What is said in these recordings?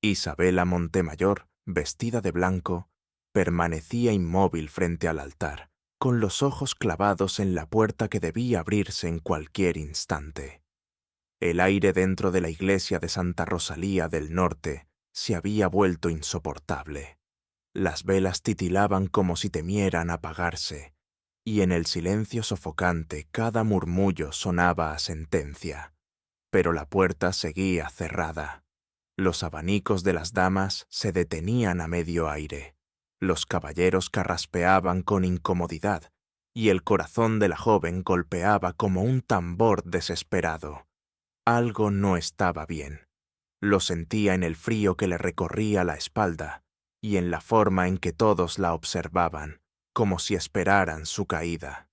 Isabela Montemayor, vestida de blanco, permanecía inmóvil frente al altar, con los ojos clavados en la puerta que debía abrirse en cualquier instante. El aire dentro de la iglesia de Santa Rosalía del Norte se había vuelto insoportable. Las velas titilaban como si temieran apagarse, y en el silencio sofocante cada murmullo sonaba a sentencia. Pero la puerta seguía cerrada. Los abanicos de las damas se detenían a medio aire. Los caballeros carraspeaban con incomodidad, y el corazón de la joven golpeaba como un tambor desesperado. Algo no estaba bien. Lo sentía en el frío que le recorría la espalda y en la forma en que todos la observaban, como si esperaran su caída.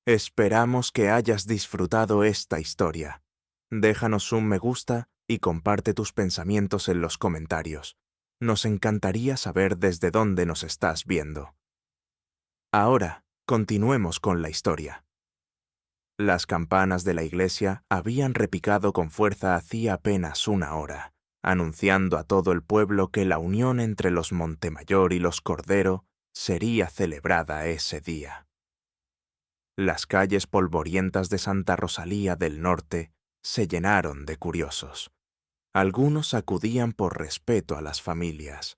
Esperamos que hayas disfrutado esta historia. Déjanos un me gusta y comparte tus pensamientos en los comentarios. Nos encantaría saber desde dónde nos estás viendo. Ahora, continuemos con la historia. Las campanas de la iglesia habían repicado con fuerza hacía apenas una hora, anunciando a todo el pueblo que la unión entre los Montemayor y los Cordero sería celebrada ese día. Las calles polvorientas de Santa Rosalía del Norte se llenaron de curiosos. Algunos acudían por respeto a las familias,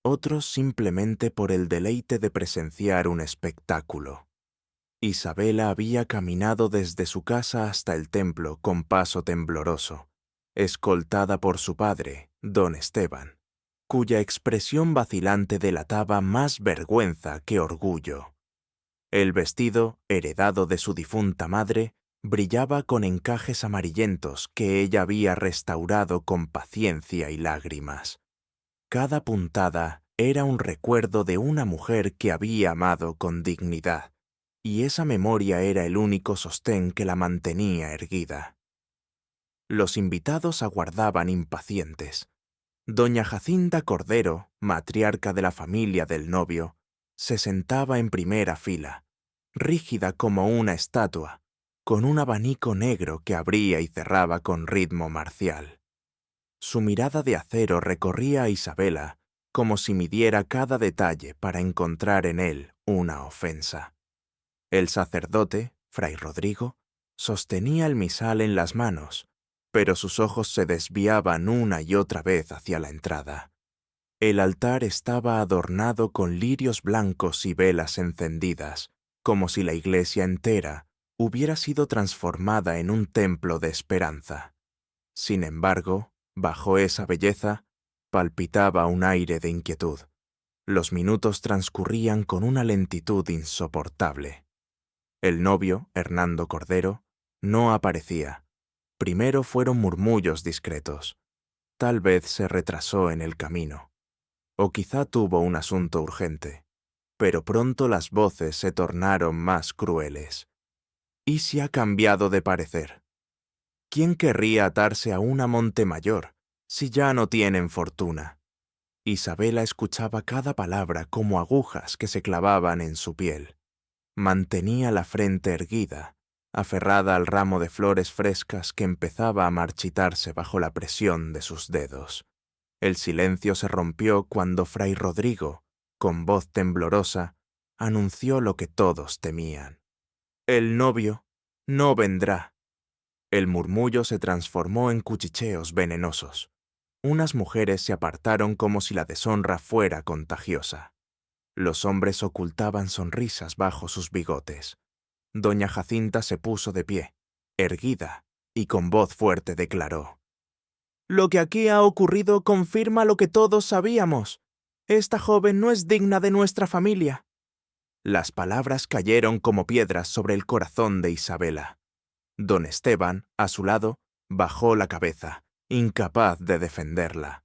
otros simplemente por el deleite de presenciar un espectáculo. Isabela había caminado desde su casa hasta el templo con paso tembloroso, escoltada por su padre, don Esteban, cuya expresión vacilante delataba más vergüenza que orgullo. El vestido, heredado de su difunta madre, brillaba con encajes amarillentos que ella había restaurado con paciencia y lágrimas. Cada puntada era un recuerdo de una mujer que había amado con dignidad, y esa memoria era el único sostén que la mantenía erguida. Los invitados aguardaban impacientes. Doña Jacinta Cordero, matriarca de la familia del novio, se sentaba en primera fila, rígida como una estatua, con un abanico negro que abría y cerraba con ritmo marcial. Su mirada de acero recorría a Isabela como si midiera cada detalle para encontrar en él una ofensa. El sacerdote, fray Rodrigo, sostenía el misal en las manos, pero sus ojos se desviaban una y otra vez hacia la entrada. El altar estaba adornado con lirios blancos y velas encendidas, como si la iglesia entera hubiera sido transformada en un templo de esperanza. Sin embargo, bajo esa belleza, palpitaba un aire de inquietud. Los minutos transcurrían con una lentitud insoportable. El novio, Hernando Cordero, no aparecía. Primero fueron murmullos discretos. Tal vez se retrasó en el camino. O quizá tuvo un asunto urgente. Pero pronto las voces se tornaron más crueles. ¿Y si ha cambiado de parecer? ¿Quién querría atarse a una Montemayor si ya no tienen fortuna? Isabela escuchaba cada palabra como agujas que se clavaban en su piel. Mantenía la frente erguida, aferrada al ramo de flores frescas que empezaba a marchitarse bajo la presión de sus dedos. El silencio se rompió cuando fray Rodrigo, con voz temblorosa, anunció lo que todos temían. «El novio no vendrá». El murmullo se transformó en cuchicheos venenosos. Unas mujeres se apartaron como si la deshonra fuera contagiosa. Los hombres ocultaban sonrisas bajo sus bigotes. Doña Jacinta se puso de pie, erguida, y con voz fuerte declaró: «Lo que aquí ha ocurrido confirma lo que todos sabíamos. Esta joven no es digna de nuestra familia». Las palabras cayeron como piedras sobre el corazón de Isabela. Don Esteban, a su lado, bajó la cabeza, incapaz de defenderla.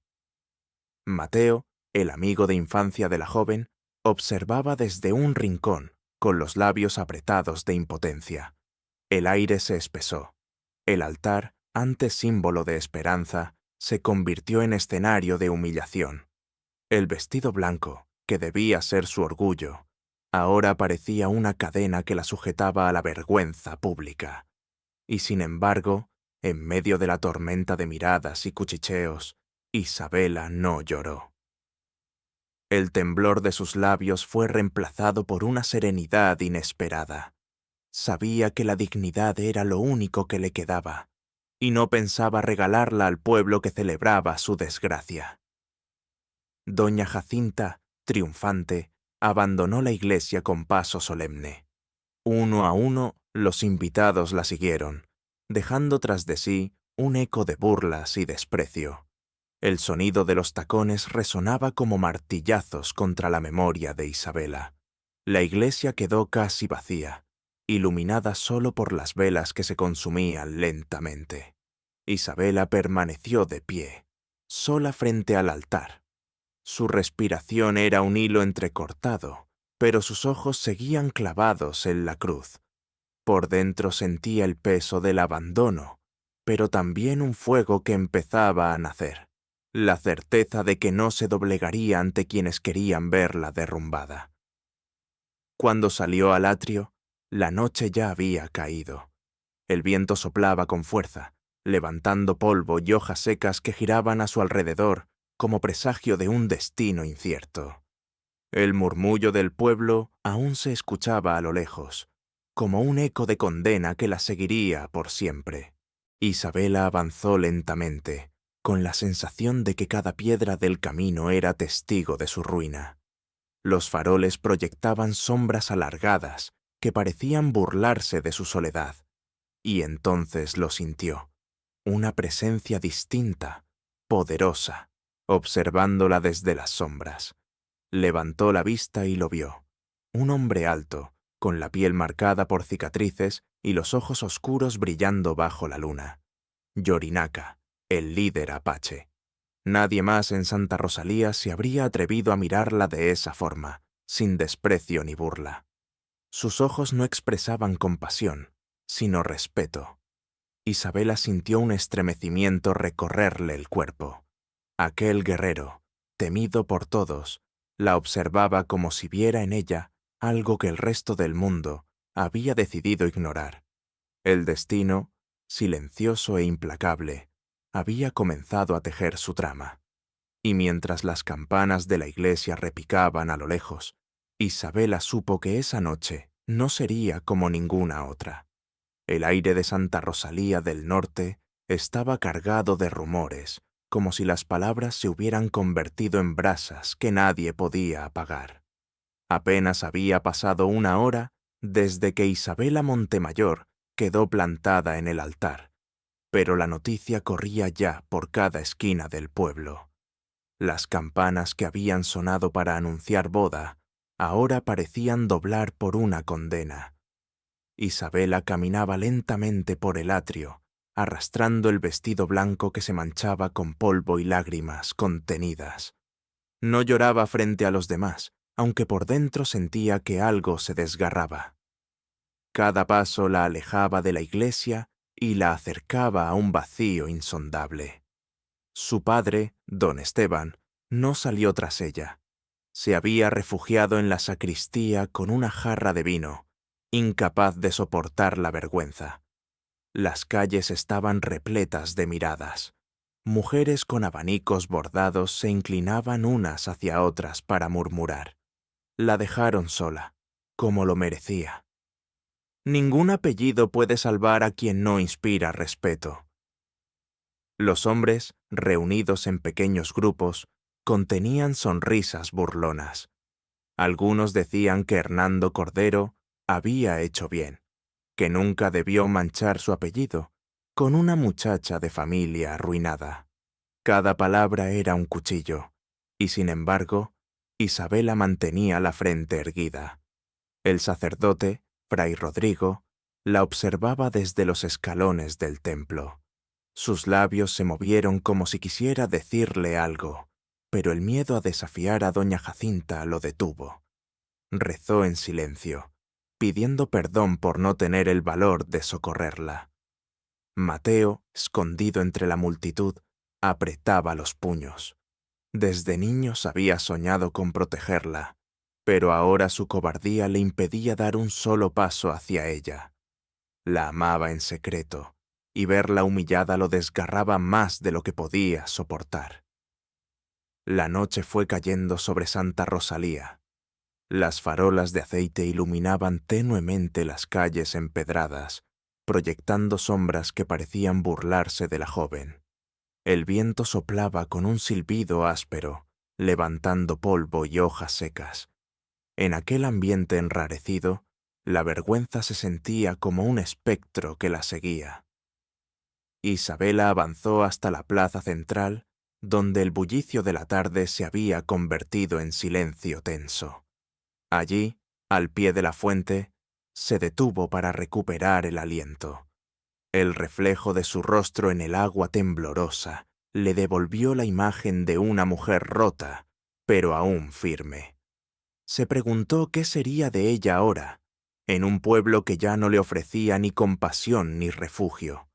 Mateo, el amigo de infancia de la joven, observaba desde un rincón, con los labios apretados de impotencia. El aire se espesó. El altar, antes símbolo de esperanza, se convirtió en escenario de humillación. El vestido blanco, que debía ser su orgullo, ahora parecía una cadena que la sujetaba a la vergüenza pública. Y sin embargo, en medio de la tormenta de miradas y cuchicheos, Isabela no lloró. El temblor de sus labios fue reemplazado por una serenidad inesperada. Sabía que la dignidad era lo único que le quedaba, y no pensaba regalarla al pueblo que celebraba su desgracia. Doña Jacinta, triunfante, abandonó la iglesia con paso solemne. Uno a uno, los invitados la siguieron, dejando tras de sí un eco de burlas y desprecio. El sonido de los tacones resonaba como martillazos contra la memoria de Isabela. La iglesia quedó casi vacía, iluminada solo por las velas que se consumían lentamente. Isabela permaneció de pie, sola frente al altar. Su respiración era un hilo entrecortado, pero sus ojos seguían clavados en la cruz. Por dentro sentía el peso del abandono, pero también un fuego que empezaba a nacer. La certeza de que no se doblegaría ante quienes querían verla derrumbada. Cuando salió al atrio, la noche ya había caído. El viento soplaba con fuerza, levantando polvo y hojas secas que giraban a su alrededor como presagio de un destino incierto. El murmullo del pueblo aún se escuchaba a lo lejos, como un eco de condena que la seguiría por siempre. Isabela avanzó lentamente, con la sensación de que cada piedra del camino era testigo de su ruina. Los faroles proyectaban sombras alargadas que parecían burlarse de su soledad, y entonces lo sintió, una presencia distinta, poderosa, observándola desde las sombras. Levantó la vista y lo vio, un hombre alto, con la piel marcada por cicatrices y los ojos oscuros brillando bajo la luna. Yorinaca, el líder apache. Nadie más en Santa Rosalía se habría atrevido a mirarla de esa forma, sin desprecio ni burla. Sus ojos no expresaban compasión, sino respeto. Isabela sintió un estremecimiento recorrerle el cuerpo. Aquel guerrero, temido por todos, la observaba como si viera en ella algo que el resto del mundo había decidido ignorar. El destino, silencioso e implacable, había comenzado a tejer su trama. Y mientras las campanas de la iglesia repicaban a lo lejos, Isabela supo que esa noche no sería como ninguna otra. El aire de Santa Rosalía del Norte estaba cargado de rumores, como si las palabras se hubieran convertido en brasas que nadie podía apagar. Apenas había pasado una hora desde que Isabela Montemayor quedó plantada en el altar, pero la noticia corría ya por cada esquina del pueblo. Las campanas que habían sonado para anunciar boda ahora parecían doblar por una condena. Isabela caminaba lentamente por el atrio, arrastrando el vestido blanco que se manchaba con polvo y lágrimas contenidas. No lloraba frente a los demás, aunque por dentro sentía que algo se desgarraba. Cada paso la alejaba de la iglesia y la acercaba a un vacío insondable. Su padre, don Esteban, no salió tras ella. Se había refugiado en la sacristía con una jarra de vino, incapaz de soportar la vergüenza. Las calles estaban repletas de miradas. Mujeres con abanicos bordados se inclinaban unas hacia otras para murmurar. La dejaron sola, como lo merecía. Ningún apellido puede salvar a quien no inspira respeto. Los hombres, reunidos en pequeños grupos, contenían sonrisas burlonas. Algunos decían que Hernando Cordero había hecho bien, que nunca debió manchar su apellido con una muchacha de familia arruinada. Cada palabra era un cuchillo, y sin embargo, Isabela mantenía la frente erguida. El sacerdote, Fray Rodrigo, la observaba desde los escalones del templo. Sus labios se movieron como si quisiera decirle algo, pero el miedo a desafiar a doña Jacinta lo detuvo. Rezó en silencio, pidiendo perdón por no tener el valor de socorrerla. Mateo, escondido entre la multitud, apretaba los puños. Desde niños había soñado con protegerla, pero ahora su cobardía le impedía dar un solo paso hacia ella. La amaba en secreto, y verla humillada lo desgarraba más de lo que podía soportar. La noche fue cayendo sobre Santa Rosalía. Las farolas de aceite iluminaban tenuemente las calles empedradas, proyectando sombras que parecían burlarse de la joven. El viento soplaba con un silbido áspero, levantando polvo y hojas secas. En aquel ambiente enrarecido, la vergüenza se sentía como un espectro que la seguía. Isabela avanzó hasta la plaza central, donde el bullicio de la tarde se había convertido en silencio tenso. Allí, al pie de la fuente, se detuvo para recuperar el aliento. El reflejo de su rostro en el agua temblorosa le devolvió la imagen de una mujer rota, pero aún firme. Se preguntó qué sería de ella ahora, en un pueblo que ya no le ofrecía ni compasión ni refugio.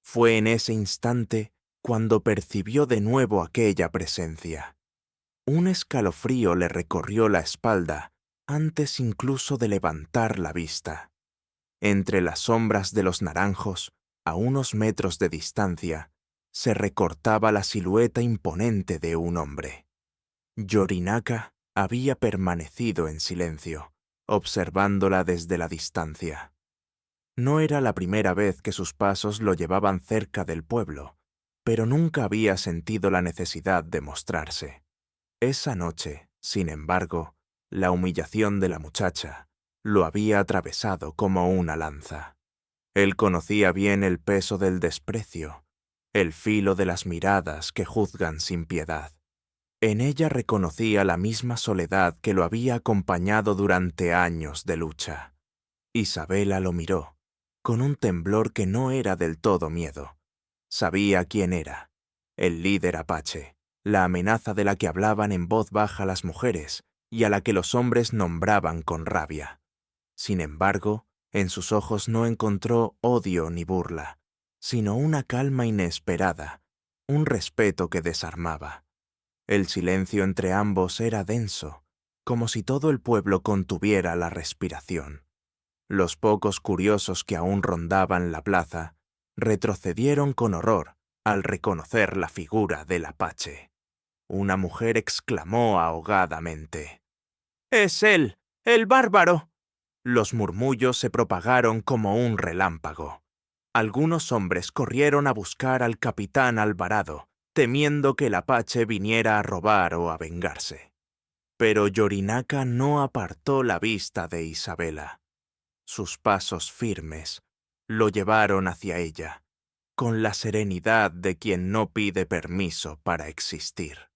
Fue en ese instante cuando percibió de nuevo aquella presencia. Un escalofrío le recorrió la espalda antes incluso de levantar la vista. Entre las sombras de los naranjos, a unos metros de distancia, se recortaba la silueta imponente de un hombre. Yorinaca había permanecido en silencio, observándola desde la distancia. No era la primera vez que sus pasos lo llevaban cerca del pueblo, pero nunca había sentido la necesidad de mostrarse. Esa noche, sin embargo, la humillación de la muchacha lo había atravesado como una lanza. Él conocía bien el peso del desprecio, el filo de las miradas que juzgan sin piedad. En ella reconocía la misma soledad que lo había acompañado durante años de lucha. Isabela lo miró, con un temblor que no era del todo miedo. Sabía quién era, el líder apache, la amenaza de la que hablaban en voz baja las mujeres y a la que los hombres nombraban con rabia. Sin embargo, en sus ojos no encontró odio ni burla, sino una calma inesperada, un respeto que desarmaba. El silencio entre ambos era denso, como si todo el pueblo contuviera la respiración. Los pocos curiosos que aún rondaban la plaza retrocedieron con horror al reconocer la figura del apache. Una mujer exclamó ahogadamente: «¡Es él, el bárbaro!». Los murmullos se propagaron como un relámpago. Algunos hombres corrieron a buscar al capitán Alvarado, temiendo que el apache viniera a robar o a vengarse. Pero Yorinaca no apartó la vista de Isabela. Sus pasos firmes lo llevaron hacia ella, con la serenidad de quien no pide permiso para existir.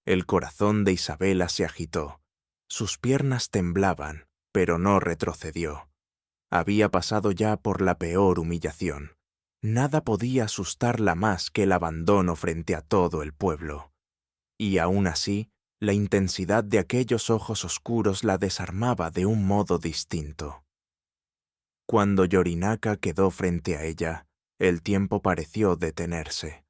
El corazón de Isabela se agitó. Sus piernas temblaban, pero no retrocedió. Había pasado ya por la peor humillación. Nada podía asustarla más que el abandono frente a todo el pueblo. Y aún así, la intensidad de aquellos ojos oscuros la desarmaba de un modo distinto. Cuando Yorinaca quedó frente a ella, el tiempo pareció detenerse.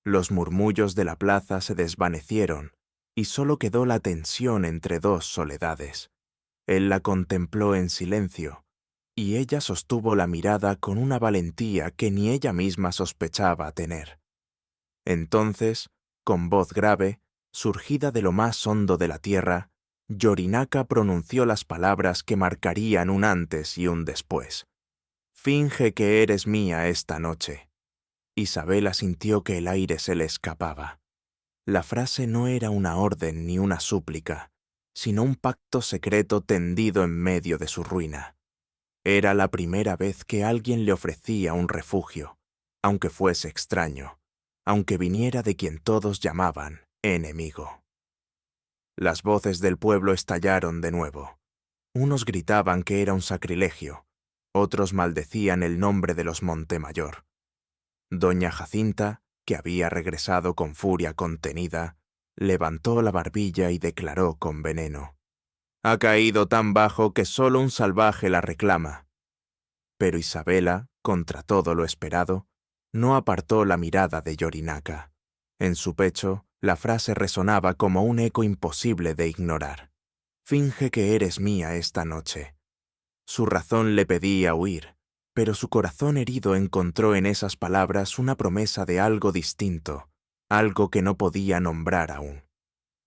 Los murmullos de la plaza se desvanecieron y solo quedó la tensión entre dos soledades. Él la contempló en silencio, y ella sostuvo la mirada con una valentía que ni ella misma sospechaba tener. Entonces, con voz grave, surgida de lo más hondo de la tierra, Yorinaca pronunció las palabras que marcarían un antes y un después. «Finge que eres mía esta noche». Isabela sintió que el aire se le escapaba. La frase no era una orden ni una súplica, sino un pacto secreto tendido en medio de su ruina. Era la primera vez que alguien le ofrecía un refugio, aunque fuese extraño, aunque viniera de quien todos llamaban enemigo. Las voces del pueblo estallaron de nuevo. Unos gritaban que era un sacrilegio, otros maldecían el nombre de los Montemayor. Doña Jacinta, que había regresado con furia contenida, levantó la barbilla y declaró con veneno: «Ha caído tan bajo que solo un salvaje la reclama». Pero Isabela, contra todo lo esperado, no apartó la mirada de Yorinaca. En su pecho, la frase resonaba como un eco imposible de ignorar. «Finge que eres mía esta noche». Su razón le pedía huir, pero su corazón herido encontró en esas palabras una promesa de algo distinto, algo que no podía nombrar aún.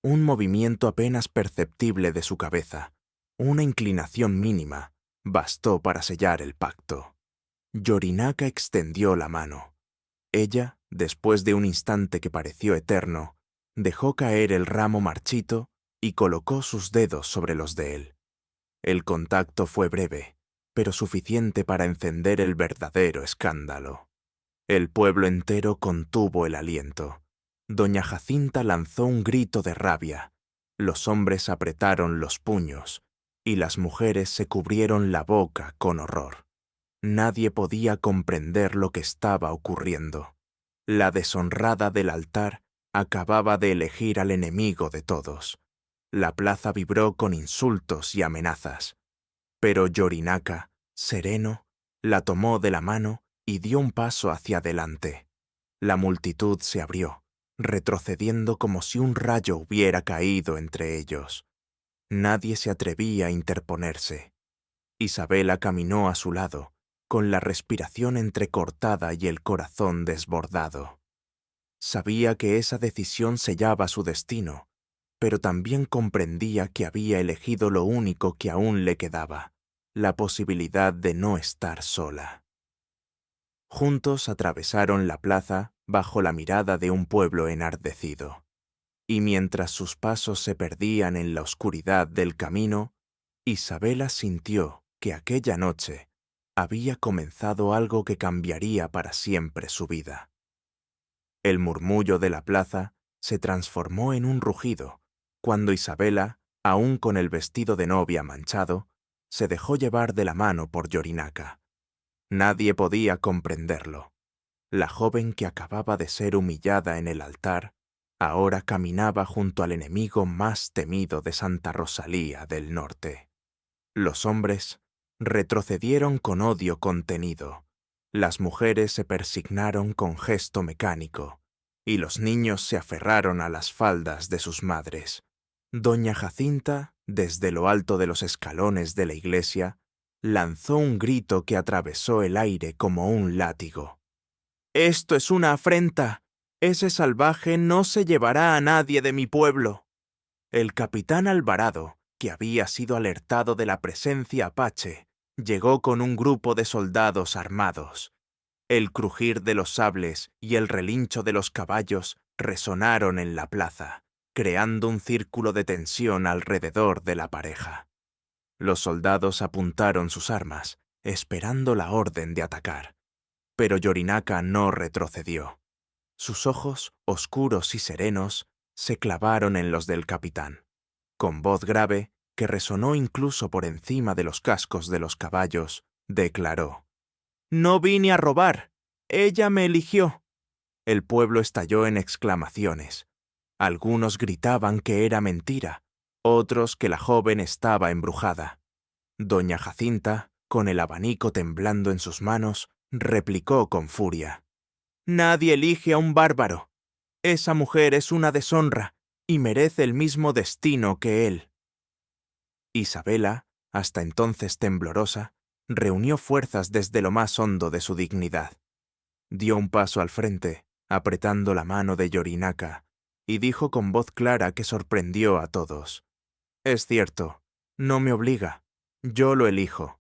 Un movimiento apenas perceptible de su cabeza, una inclinación mínima, bastó para sellar el pacto. Yorinaca extendió la mano. Ella, después de un instante que pareció eterno, dejó caer el ramo marchito y colocó sus dedos sobre los de él. El contacto fue breve, pero suficiente para encender el verdadero escándalo. El pueblo entero contuvo el aliento. Doña Jacinta lanzó un grito de rabia. Los hombres apretaron los puños y las mujeres se cubrieron la boca con horror. Nadie podía comprender lo que estaba ocurriendo. La deshonrada del altar acababa de elegir al enemigo de todos. La plaza vibró con insultos y amenazas. Pero Yorinaca, sereno, la tomó de la mano y dio un paso hacia adelante. La multitud se abrió, retrocediendo como si un rayo hubiera caído entre ellos. Nadie se atrevía a interponerse. Isabela caminó a su lado, con la respiración entrecortada y el corazón desbordado. Sabía que esa decisión sellaba su destino, pero también comprendía que había elegido lo único que aún le quedaba, la posibilidad de no estar sola. Juntos atravesaron la plaza bajo la mirada de un pueblo enardecido, y mientras sus pasos se perdían en la oscuridad del camino, Isabela sintió que aquella noche había comenzado algo que cambiaría para siempre su vida. El murmullo de la plaza se transformó en un rugido cuando Isabela, aún con el vestido de novia manchado, se dejó llevar de la mano por Yorinaca. Nadie podía comprenderlo. La joven que acababa de ser humillada en el altar, ahora caminaba junto al enemigo más temido de Santa Rosalía del Norte. Los hombres retrocedieron con odio contenido. Las mujeres se persignaron con gesto mecánico, y los niños se aferraron a las faldas de sus madres. Doña Jacinta, desde lo alto de los escalones de la iglesia, lanzó un grito que atravesó el aire como un látigo. «¡Esto es una afrenta! Ese salvaje no se llevará a nadie de mi pueblo». El capitán Alvarado, que había sido alertado de la presencia apache, llegó con un grupo de soldados armados. El crujir de los sables y el relincho de los caballos resonaron en la plaza, creando un círculo de tensión alrededor de la pareja. Los soldados apuntaron sus armas, esperando la orden de atacar. Pero Yorinaca no retrocedió. Sus ojos, oscuros y serenos, se clavaron en los del capitán. Con voz grave, que resonó incluso por encima de los cascos de los caballos, declaró: «No vine a robar. Ella me eligió». El pueblo estalló en exclamaciones. Algunos gritaban que era mentira, otros que la joven estaba embrujada. Doña Jacinta, con el abanico temblando en sus manos, replicó con furia: «Nadie elige a un bárbaro. Esa mujer es una deshonra y merece el mismo destino que él». Isabela, hasta entonces temblorosa, reunió fuerzas desde lo más hondo de su dignidad. Dio un paso al frente, apretando la mano de Yorinaca, y dijo con voz clara que sorprendió a todos: «Es cierto, no me obliga, yo lo elijo».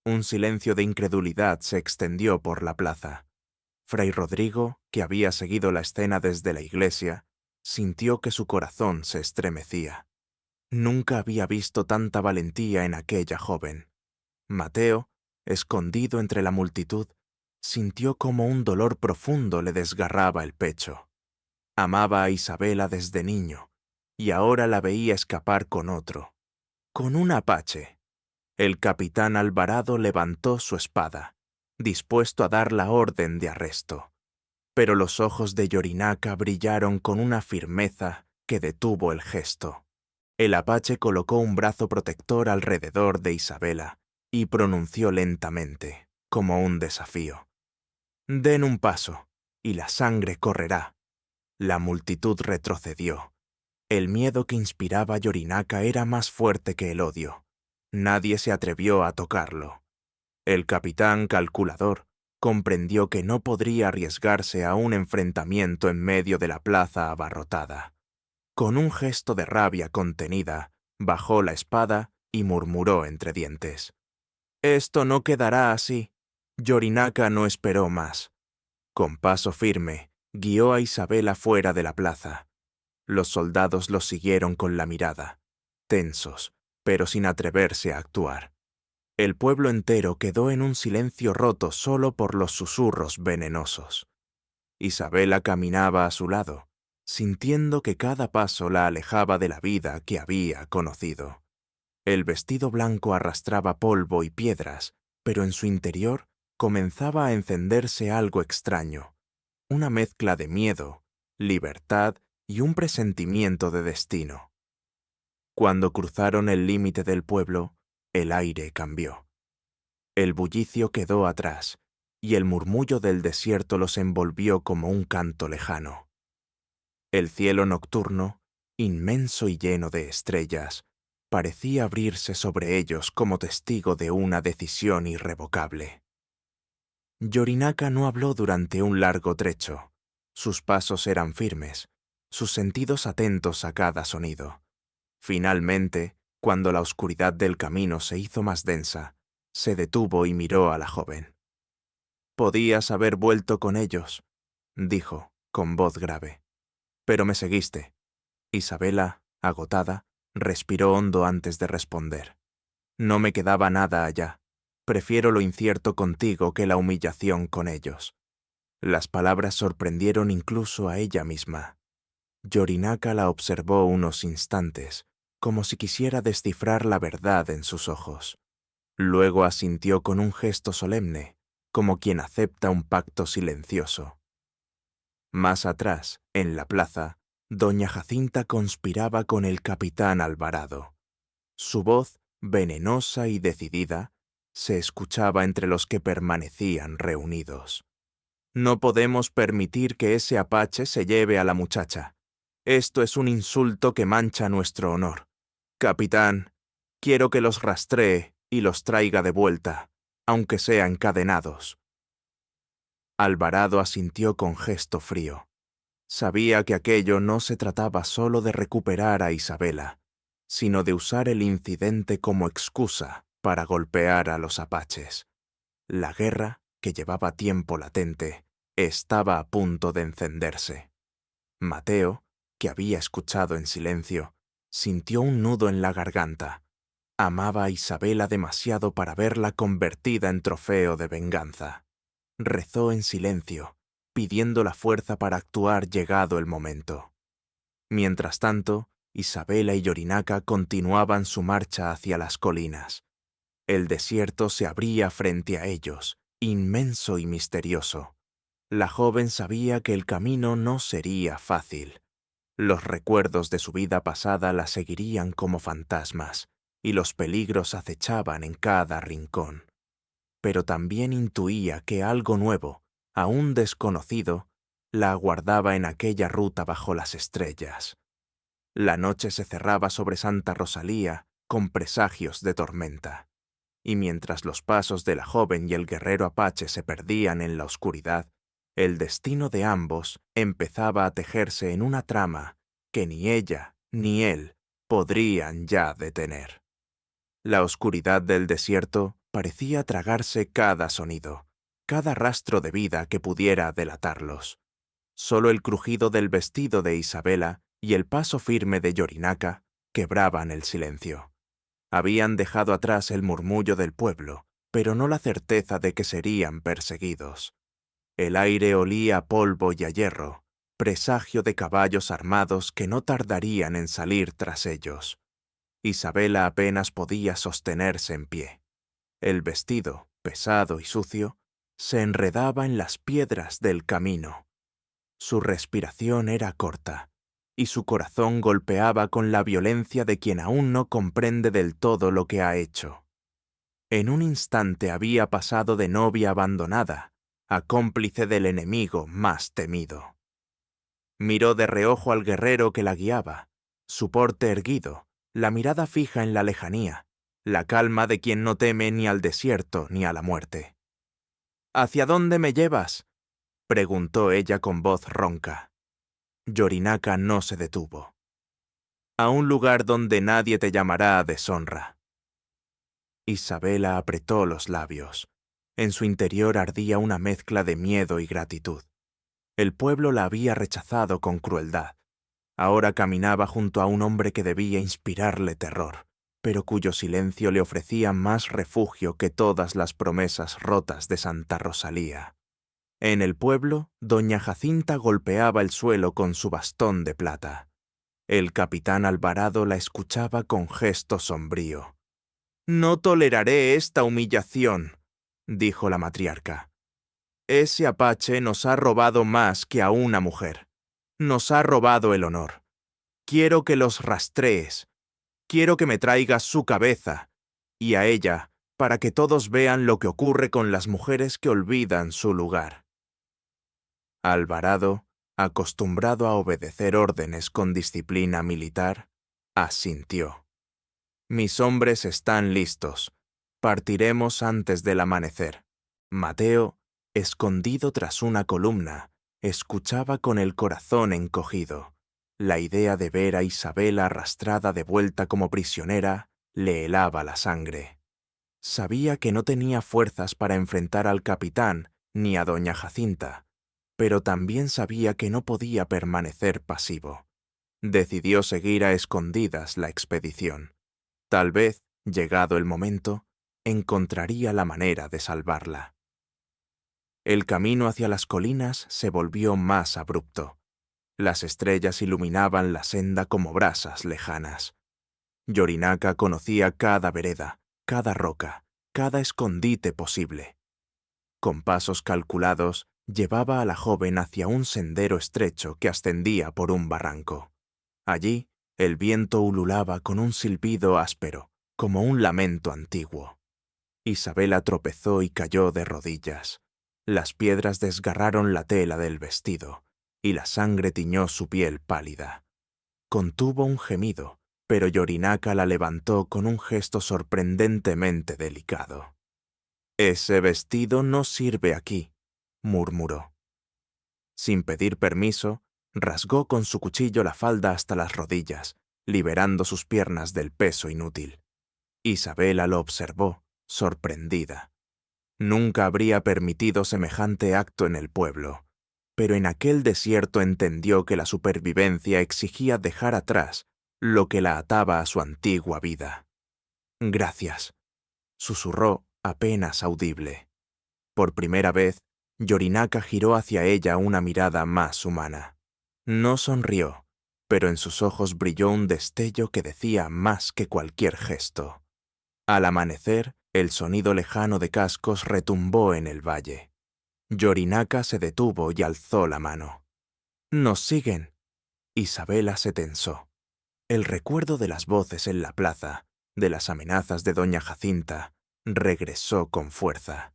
Un silencio de incredulidad se extendió por la plaza. Fray Rodrigo, que había seguido la escena desde la iglesia, sintió que su corazón se estremecía. Nunca había visto tanta valentía en aquella joven. Mateo, escondido entre la multitud, sintió como un dolor profundo le desgarraba el pecho. Amaba a Isabela desde niño, y ahora la veía escapar con otro, con un apache. El capitán Alvarado levantó su espada, dispuesto a dar la orden de arresto. Pero los ojos de Yorinaca brillaron con una firmeza que detuvo el gesto. El apache colocó un brazo protector alrededor de Isabela y pronunció lentamente, como un desafío: «Den un paso, y la sangre correrá». La multitud retrocedió. El miedo que inspiraba Yorinaca era más fuerte que el odio. Nadie se atrevió a tocarlo. El capitán calculador comprendió que no podría arriesgarse a un enfrentamiento en medio de la plaza abarrotada. Con un gesto de rabia contenida, bajó la espada y murmuró entre dientes: «Esto no quedará así». Yorinaka no esperó más. Con paso firme, guió a Isabela fuera de la plaza. Los soldados los siguieron con la mirada, tensos, pero sin atreverse a actuar. El pueblo entero quedó en un silencio roto solo por los susurros venenosos. Isabela caminaba a su lado, sintiendo que cada paso la alejaba de la vida que había conocido. El vestido blanco arrastraba polvo y piedras, pero en su interior comenzaba a encenderse algo extraño, una mezcla de miedo, libertad y un presentimiento de destino. Cuando cruzaron el límite del pueblo, el aire cambió. El bullicio quedó atrás, y el murmullo del desierto los envolvió como un canto lejano. El cielo nocturno, inmenso y lleno de estrellas, parecía abrirse sobre ellos como testigo de una decisión irrevocable. Yorinaka no habló durante un largo trecho. Sus pasos eran firmes, sus sentidos atentos a cada sonido. Finalmente, cuando la oscuridad del camino se hizo más densa, se detuvo y miró a la joven. «Podías haber vuelto con ellos», dijo, con voz grave. «Pero me seguiste». Isabela, agotada, respiró hondo antes de responder. «No me quedaba nada allá. Prefiero lo incierto contigo que la humillación con ellos». Las palabras sorprendieron incluso a ella misma. Yorinaka la observó unos instantes, como si quisiera descifrar la verdad en sus ojos. Luego asintió con un gesto solemne, como quien acepta un pacto silencioso. Más atrás, en la plaza, doña Jacinta conspiraba con el capitán Alvarado. Su voz, venenosa y decidida, se escuchaba entre los que permanecían reunidos. «No podemos permitir que ese apache se lleve a la muchacha. Esto es un insulto que mancha nuestro honor. Capitán, quiero que los rastree y los traiga de vuelta, aunque sea encadenados». Alvarado asintió con gesto frío. Sabía que aquello no se trataba solo de recuperar a Isabela, sino de usar el incidente como excusa para golpear a los apaches. La guerra, que llevaba tiempo latente, estaba a punto de encenderse. Mateo, que había escuchado en silencio, sintió un nudo en la garganta. Amaba a Isabela demasiado para verla convertida en trofeo de venganza. Rezó en silencio, pidiendo la fuerza para actuar llegado el momento. Mientras tanto, Isabela y Yorinaka continuaban su marcha hacia las colinas. El desierto se abría frente a ellos, inmenso y misterioso. La joven sabía que el camino no sería fácil. Los recuerdos de su vida pasada la seguirían como fantasmas, y los peligros acechaban en cada rincón. Pero también intuía que algo nuevo, aún desconocido, la aguardaba en aquella ruta bajo las estrellas. La noche se cerraba sobre Santa Rosalía con presagios de tormenta. Y mientras los pasos de la joven y el guerrero apache se perdían en la oscuridad, el destino de ambos empezaba a tejerse en una trama que ni ella ni él podrían ya detener. La oscuridad del desierto parecía tragarse cada sonido, cada rastro de vida que pudiera delatarlos. Solo el crujido del vestido de Isabela y el paso firme de Yorinaka quebraban el silencio. Habían dejado atrás el murmullo del pueblo, pero no la certeza de que serían perseguidos. El aire olía a polvo y a hierro, presagio de caballos armados que no tardarían en salir tras ellos. Isabela apenas podía sostenerse en pie. El vestido, pesado y sucio, se enredaba en las piedras del camino. Su respiración era corta, y su corazón golpeaba con la violencia de quien aún no comprende del todo lo que ha hecho. En un instante había pasado de novia abandonada a cómplice del enemigo más temido. Miró de reojo al guerrero que la guiaba, su porte erguido, la mirada fija en la lejanía, la calma de quien no teme ni al desierto ni a la muerte. «¿Hacia dónde me llevas?», preguntó ella con voz ronca. Yorinaka no se detuvo. a un lugar donde nadie te llamará a deshonra. Isabela apretó los labios. En su interior ardía una mezcla de miedo y gratitud. El pueblo la había rechazado con crueldad. Ahora caminaba junto a un hombre que debía inspirarle terror, pero cuyo silencio le ofrecía más refugio que todas las promesas rotas de Santa Rosalía. En el pueblo, doña Jacinta golpeaba el suelo con su bastón de plata. El capitán Alvarado la escuchaba con gesto sombrío. «No toleraré esta humillación», dijo la matriarca. «Ese apache nos ha robado más que a una mujer. Nos ha robado el honor. Quiero que los rastrees. Quiero que me traigas su cabeza y a ella para que todos vean lo que ocurre con las mujeres que olvidan su lugar». Alvarado, acostumbrado a obedecer órdenes con disciplina militar, asintió. «Mis hombres están listos. Partiremos antes del amanecer». Mateo, escondido tras una columna, escuchaba con el corazón encogido. La idea de ver a Isabela arrastrada de vuelta como prisionera le helaba la sangre. Sabía que no tenía fuerzas para enfrentar al capitán ni a doña Jacinta, pero también sabía que no podía permanecer pasivo. Decidió seguir a escondidas la expedición. Tal vez, llegado el momento, encontraría la manera de salvarla. El camino hacia las colinas se volvió más abrupto. Las estrellas iluminaban la senda como brasas lejanas. Yorinaca conocía cada vereda, cada roca, cada escondite posible. Con pasos calculados, llevaba a la joven hacia un sendero estrecho que ascendía por un barranco. Allí, el viento ululaba con un silbido áspero, como un lamento antiguo. Isabela tropezó y cayó de rodillas. Las piedras desgarraron la tela del vestido, y la sangre tiñó su piel pálida. Contuvo un gemido, pero Yorinaca la levantó con un gesto sorprendentemente delicado. «Ese vestido no sirve aquí», murmuró. Sin pedir permiso, rasgó con su cuchillo la falda hasta las rodillas, liberando sus piernas del peso inútil. Isabela lo observó, sorprendida. Nunca habría permitido semejante acto en el pueblo, pero en aquel desierto entendió que la supervivencia exigía dejar atrás lo que la ataba a su antigua vida. «Gracias», susurró apenas audible. Por primera vez, Yorinaca giró hacia ella una mirada más humana. No sonrió, pero en sus ojos brilló un destello que decía más que cualquier gesto. Al amanecer, el sonido lejano de cascos retumbó en el valle. Yorinaca se detuvo y alzó la mano. «¡Nos siguen!». Isabela se tensó. El recuerdo de las voces en la plaza, de las amenazas de doña Jacinta, regresó con fuerza.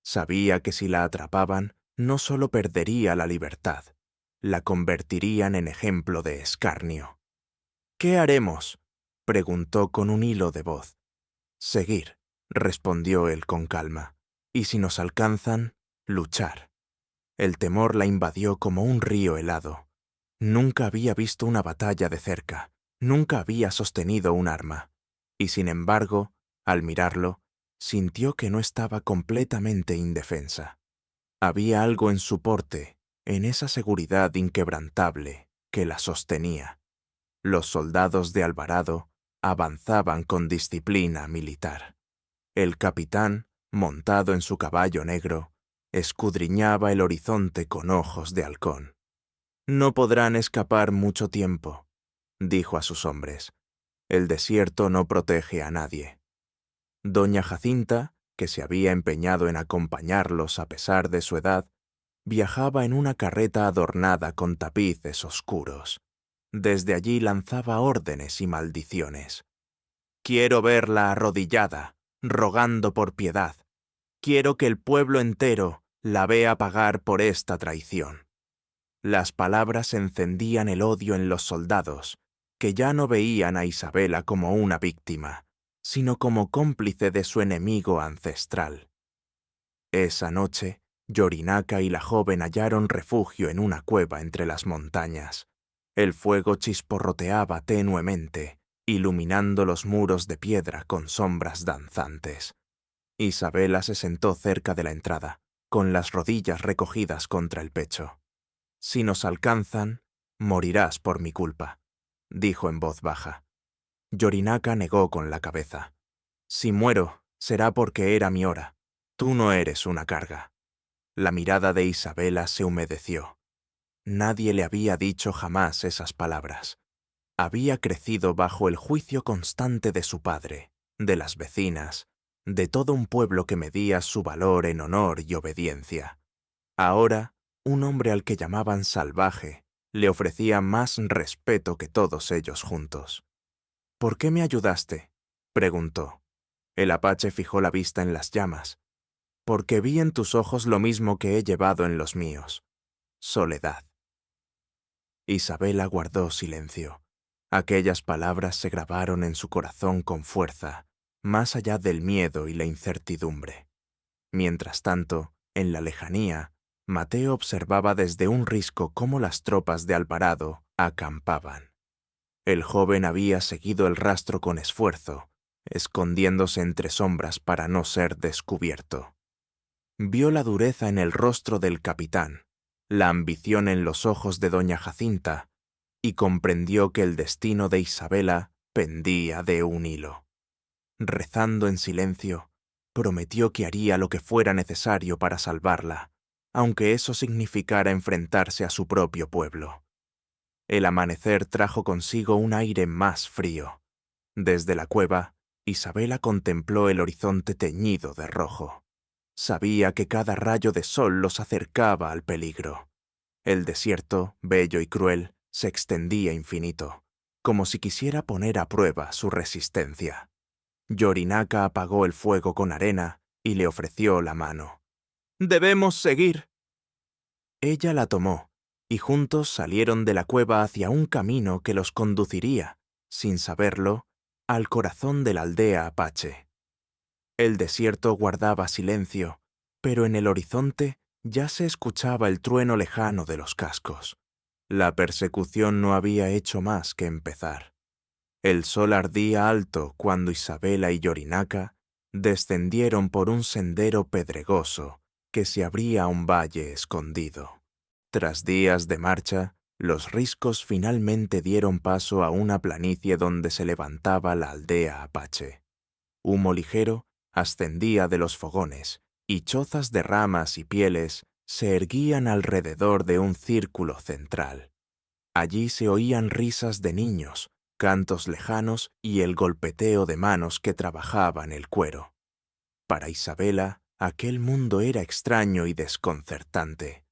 Sabía que si la atrapaban, no solo perdería la libertad, la convertirían en ejemplo de escarnio. «¿Qué haremos?», preguntó con un hilo de voz. «Seguir», respondió él con calma. «Y si nos alcanzan, luchar». El temor la invadió como un río helado. Nunca había visto una batalla de cerca, nunca había sostenido un arma. Y sin embargo, al mirarlo, sintió que no estaba completamente indefensa. Había algo en su porte, en esa seguridad inquebrantable, que la sostenía. Los soldados de Alvarado avanzaban con disciplina militar. El capitán, montado en su caballo negro, escudriñaba el horizonte con ojos de halcón. «No podrán escapar mucho tiempo», dijo a sus hombres. «El desierto no protege a nadie». Doña Jacinta, que se había empeñado en acompañarlos a pesar de su edad, viajaba en una carreta adornada con tapices oscuros. Desde allí lanzaba órdenes y maldiciones. «Quiero verla arrodillada, rogando por piedad. Quiero que el pueblo entero la vea pagar por esta traición». Las palabras encendían el odio en los soldados, que ya no veían a Isabela como una víctima, sino como cómplice de su enemigo ancestral. Esa noche, Yorinaca y la joven hallaron refugio en una cueva entre las montañas. El fuego chisporroteaba tenuemente, iluminando los muros de piedra con sombras danzantes. Isabela se sentó cerca de la entrada, con las rodillas recogidas contra el pecho. «Si nos alcanzan, morirás por mi culpa», dijo en voz baja. Yorinaca negó con la cabeza. «Si muero, será porque era mi hora. Tú no eres una carga». La mirada de Isabela se humedeció. Nadie le había dicho jamás esas palabras. Había crecido bajo el juicio constante de su padre, de las vecinas, de todo un pueblo que medía su valor en honor y obediencia. Ahora, un hombre al que llamaban salvaje le ofrecía más respeto que todos ellos juntos. «¿Por qué me ayudaste?», preguntó. El apache fijó la vista en las llamas. «Porque vi en tus ojos lo mismo que he llevado en los míos: soledad». Isabela guardó silencio. Aquellas palabras se grabaron en su corazón con fuerza, más allá del miedo y la incertidumbre. Mientras tanto, en la lejanía, Mateo observaba desde un risco cómo las tropas de Alvarado acampaban. El joven había seguido el rastro con esfuerzo, escondiéndose entre sombras para no ser descubierto. Vio la dureza en el rostro del capitán, la ambición en los ojos de doña Jacinta, y comprendió que el destino de Isabela pendía de un hilo. Rezando en silencio, prometió que haría lo que fuera necesario para salvarla, aunque eso significara enfrentarse a su propio pueblo. El amanecer trajo consigo un aire más frío. Desde la cueva, Isabela contempló el horizonte teñido de rojo. Sabía que cada rayo de sol los acercaba al peligro. El desierto, bello y cruel, se extendía infinito, como si quisiera poner a prueba su resistencia. Yorinaca apagó el fuego con arena y le ofreció la mano. «Debemos seguir». Ella la tomó, y juntos salieron de la cueva hacia un camino que los conduciría, sin saberlo, al corazón de la aldea apache. El desierto guardaba silencio, pero en el horizonte ya se escuchaba el trueno lejano de los cascos. La persecución no había hecho más que empezar. El sol ardía alto cuando Isabela y Yorinaca descendieron por un sendero pedregoso que se abría a un valle escondido. Tras días de marcha, los riscos finalmente dieron paso a una planicie donde se levantaba la aldea apache. Humo ligero ascendía de los fogones, y chozas de ramas y pieles se erguían alrededor de un círculo central. Allí se oían risas de niños, cantos lejanos y el golpeteo de manos que trabajaban el cuero. Para Isabela, aquel mundo era extraño y desconcertante.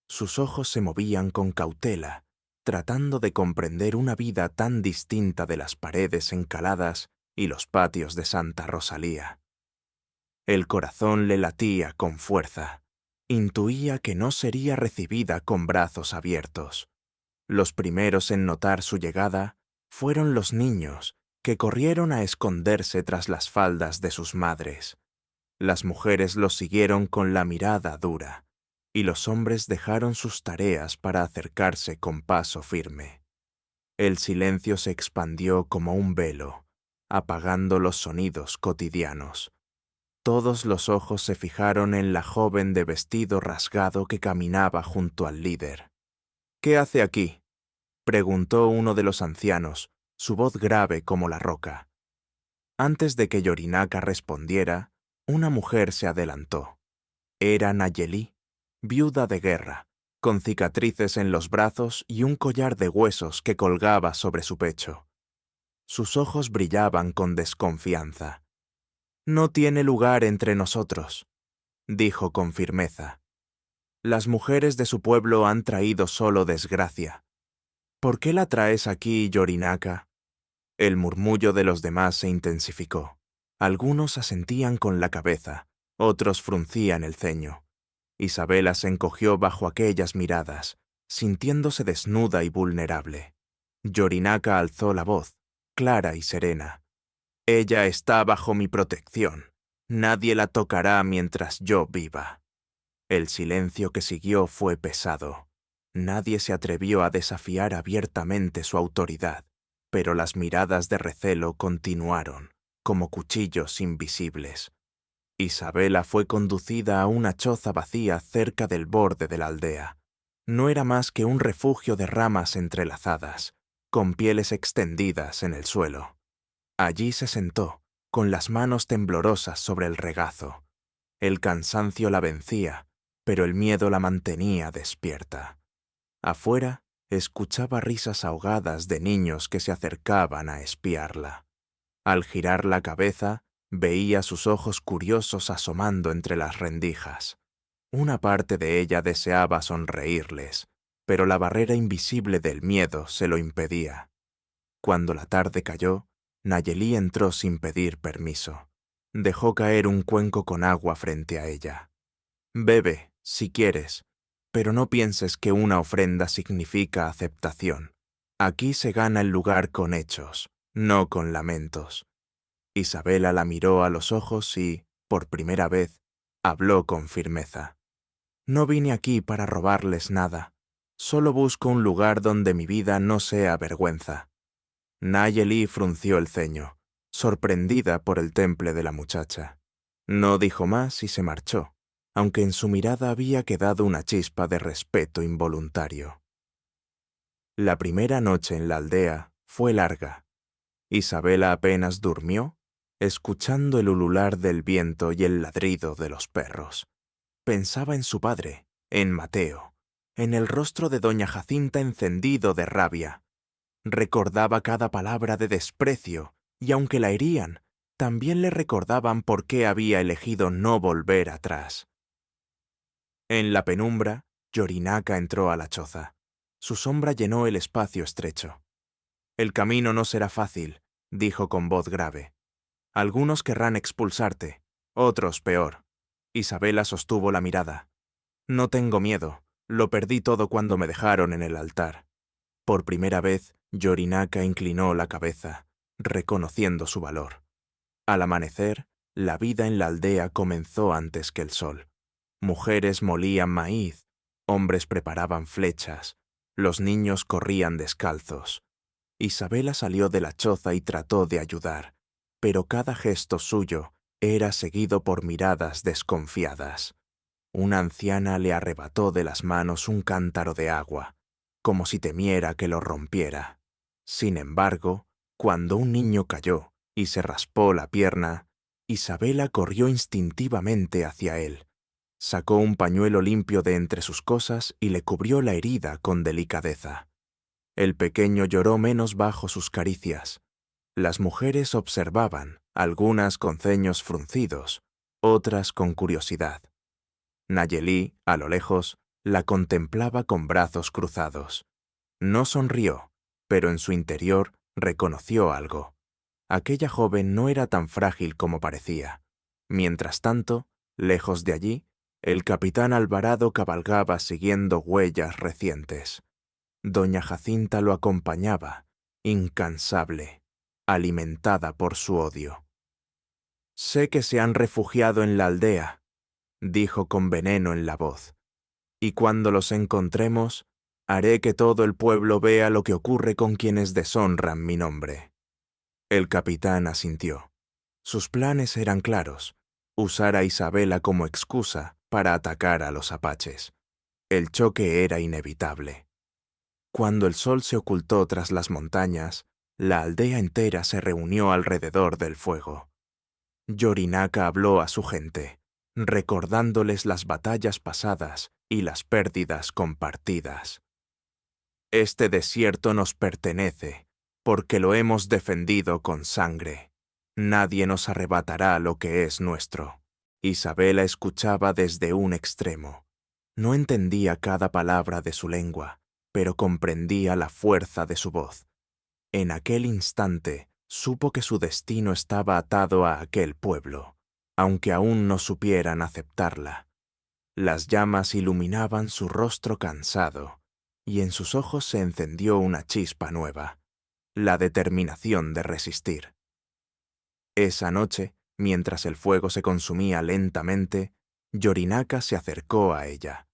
Sus ojos se movían con cautela, tratando de comprender una vida tan distinta de las paredes encaladas y los patios de Santa Rosalía. El corazón le latía con fuerza. Intuía que no sería recibida con brazos abiertos. Los primeros en notar su llegada fueron los niños, que corrieron a esconderse tras las faldas de sus madres. Las mujeres los siguieron con la mirada dura, y los hombres dejaron sus tareas para acercarse con paso firme. El silencio se expandió como un velo, apagando los sonidos cotidianos. Todos los ojos se fijaron en la joven de vestido rasgado que caminaba junto al líder. «¿Qué hace aquí?», preguntó uno de los ancianos, su voz grave como la roca. Antes de que Yorinaca respondiera, una mujer se adelantó. Era Nayeli, viuda de guerra, con cicatrices en los brazos y un collar de huesos que colgaba sobre su pecho. Sus ojos brillaban con desconfianza. «No tiene lugar entre nosotros», dijo con firmeza. «Las mujeres de su pueblo han traído solo desgracia. ¿Por qué la traes aquí, Yorinaca?». El murmullo de los demás se intensificó. Algunos asentían con la cabeza, otros fruncían el ceño. Isabela se encogió bajo aquellas miradas, sintiéndose desnuda y vulnerable. Yorinaca alzó la voz, clara y serena. «Ella está bajo mi protección. Nadie la tocará mientras yo viva». El silencio que siguió fue pesado. Nadie se atrevió a desafiar abiertamente su autoridad, pero las miradas de recelo continuaron, como cuchillos invisibles. Isabela fue conducida a una choza vacía cerca del borde de la aldea. No era más que un refugio de ramas entrelazadas, con pieles extendidas en el suelo. Allí se sentó, con las manos temblorosas sobre el regazo. El cansancio la vencía, pero el miedo la mantenía despierta. Afuera, escuchaba risas ahogadas de niños que se acercaban a espiarla. Al girar la cabeza, veía sus ojos curiosos asomando entre las rendijas. Una parte de ella deseaba sonreírles, pero la barrera invisible del miedo se lo impedía. Cuando la tarde cayó, Nayeli entró sin pedir permiso. Dejó caer un cuenco con agua frente a ella. «Bebe, si quieres, pero no pienses que una ofrenda significa aceptación. Aquí se gana el lugar con hechos, no con lamentos». Isabela la miró a los ojos y, por primera vez, habló con firmeza. «No vine aquí para robarles nada. Solo busco un lugar donde mi vida no sea vergüenza». Nayeli frunció el ceño, sorprendida por el temple de la muchacha. No dijo más y se marchó, aunque en su mirada había quedado una chispa de respeto involuntario. La primera noche en la aldea fue larga. Isabela apenas durmió, escuchando el ulular del viento y el ladrido de los perros. Pensaba en su padre, en Mateo, en el rostro de doña Jacinta encendido de rabia. Recordaba cada palabra de desprecio, y aunque la herían, también le recordaban por qué había elegido no volver atrás. En la penumbra, Yorinaca entró a la choza. Su sombra llenó el espacio estrecho. «El camino no será fácil», dijo con voz grave. «Algunos querrán expulsarte, otros peor». Isabela sostuvo la mirada. «No tengo miedo, lo perdí todo cuando me dejaron en el altar». Por primera vez, Yorinaca inclinó la cabeza, reconociendo su valor. Al amanecer, la vida en la aldea comenzó antes que el sol. Mujeres molían maíz, hombres preparaban flechas, los niños corrían descalzos. Isabela salió de la choza y trató de ayudar, pero cada gesto suyo era seguido por miradas desconfiadas. Una anciana le arrebató de las manos un cántaro de agua, como si temiera que lo rompiera. Sin embargo, cuando un niño cayó y se raspó la pierna, Isabela corrió instintivamente hacia él. Sacó un pañuelo limpio de entre sus cosas y le cubrió la herida con delicadeza. El pequeño lloró menos bajo sus caricias. Las mujeres observaban, algunas con ceños fruncidos, otras con curiosidad. Nayeli, a lo lejos, la contemplaba con brazos cruzados. No sonrió, pero en su interior reconoció algo. Aquella joven no era tan frágil como parecía. Mientras tanto, lejos de allí, el capitán Alvarado cabalgaba siguiendo huellas recientes. Doña Jacinta lo acompañaba, incansable, alimentada por su odio. «Sé que se han refugiado en la aldea», dijo con veneno en la voz, «y cuando los encontremos, haré que todo el pueblo vea lo que ocurre con quienes deshonran mi nombre». El capitán asintió. Sus planes eran claros: usar a Isabela como excusa para atacar a los apaches. El choque era inevitable. Cuando el sol se ocultó tras las montañas, la aldea entera se reunió alrededor del fuego. Yorinaca habló a su gente, recordándoles las batallas pasadas y las pérdidas compartidas. «Este desierto nos pertenece, porque lo hemos defendido con sangre. Nadie nos arrebatará lo que es nuestro». Isabela escuchaba desde un extremo. No entendía cada palabra de su lengua, pero comprendía la fuerza de su voz. En aquel instante supo que su destino estaba atado a aquel pueblo, aunque aún no supieran aceptarla. Las llamas iluminaban su rostro cansado, y en sus ojos se encendió una chispa nueva, la determinación de resistir. Esa noche, mientras el fuego se consumía lentamente, Yorinaca se acercó a ella.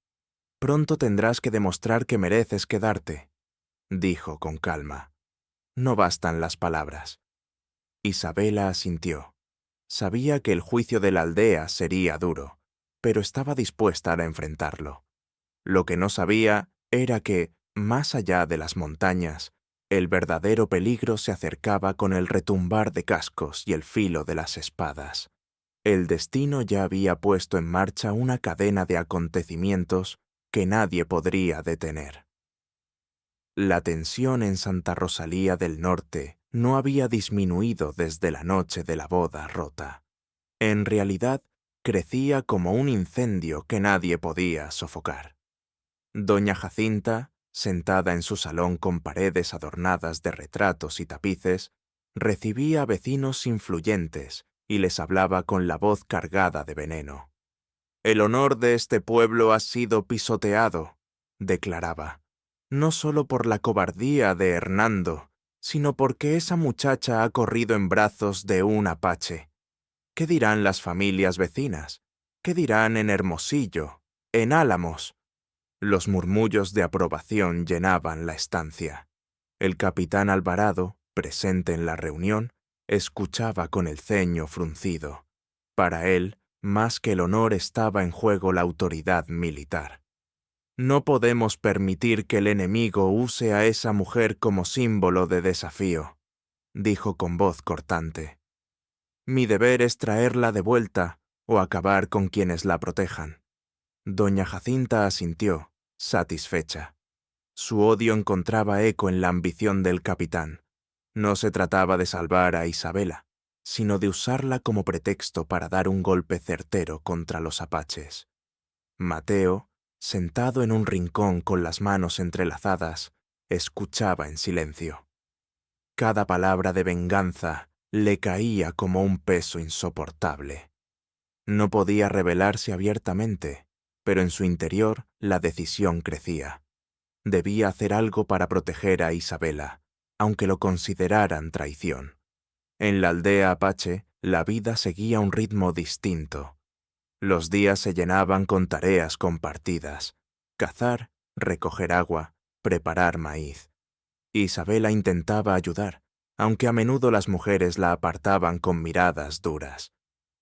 Pronto tendrás que demostrar que mereces quedarte, dijo con calma. No bastan las palabras. Isabela asintió. Sabía que el juicio de la aldea sería duro, pero estaba dispuesta a enfrentarlo. Lo que no sabía era que, más allá de las montañas, el verdadero peligro se acercaba con el retumbar de cascos y el filo de las espadas. El destino ya había puesto en marcha una cadena de acontecimientos que nadie podría detener. La tensión en Santa Rosalía del Norte no había disminuido desde la noche de la boda rota. En realidad, crecía como un incendio que nadie podía sofocar. Doña Jacinta, sentada en su salón con paredes adornadas de retratos y tapices, recibía a vecinos influyentes y les hablaba con la voz cargada de veneno. «El honor de este pueblo ha sido pisoteado», declaraba, «no solo por la cobardía de Hernando, sino porque esa muchacha ha corrido en brazos de un apache. ¿Qué dirán las familias vecinas? ¿Qué dirán en Hermosillo, en Álamos?» Los murmullos de aprobación llenaban la estancia. El capitán Alvarado, presente en la reunión, escuchaba con el ceño fruncido. Para él, más que el honor estaba en juego la autoridad militar. «No podemos permitir que el enemigo use a esa mujer como símbolo de desafío», dijo con voz cortante. «Mi deber es traerla de vuelta o acabar con quienes la protejan». Doña Jacinta asintió, satisfecha. Su odio encontraba eco en la ambición del capitán. No se trataba de salvar a Isabela, sino de usarla como pretexto para dar un golpe certero contra los apaches. Mateo, sentado en un rincón con las manos entrelazadas, escuchaba en silencio. Cada palabra de venganza le caía como un peso insoportable. No podía rebelarse abiertamente, pero en su interior la decisión crecía. Debía hacer algo para proteger a Isabela, aunque lo consideraran traición. En la aldea apache, la vida seguía un ritmo distinto. Los días se llenaban con tareas compartidas: cazar, recoger agua, preparar maíz. Isabela intentaba ayudar, aunque a menudo las mujeres la apartaban con miradas duras.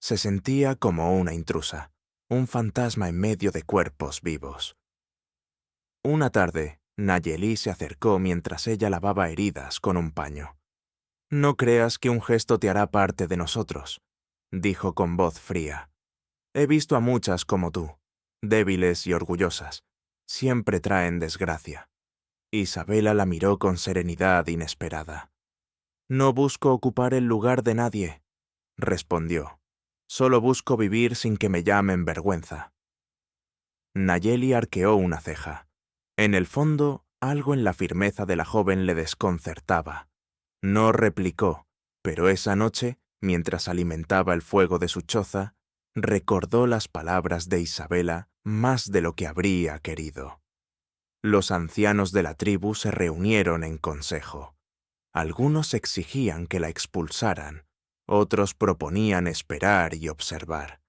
Se sentía como una intrusa, un fantasma en medio de cuerpos vivos. Una tarde, Nayeli se acercó mientras ella lavaba heridas con un paño. «No creas que un gesto te hará parte de nosotros», dijo con voz fría. «He visto a muchas como tú, débiles y orgullosas. Siempre traen desgracia». Isabela la miró con serenidad inesperada. «No busco ocupar el lugar de nadie», respondió. «Solo busco vivir sin que me llamen vergüenza». Nayeli arqueó una ceja. En el fondo, algo en la firmeza de la joven le desconcertaba. No replicó, pero esa noche, mientras alimentaba el fuego de su choza, recordó las palabras de Isabela más de lo que habría querido. Los ancianos de la tribu se reunieron en consejo. Algunos exigían que la expulsaran, otros proponían esperar y observar.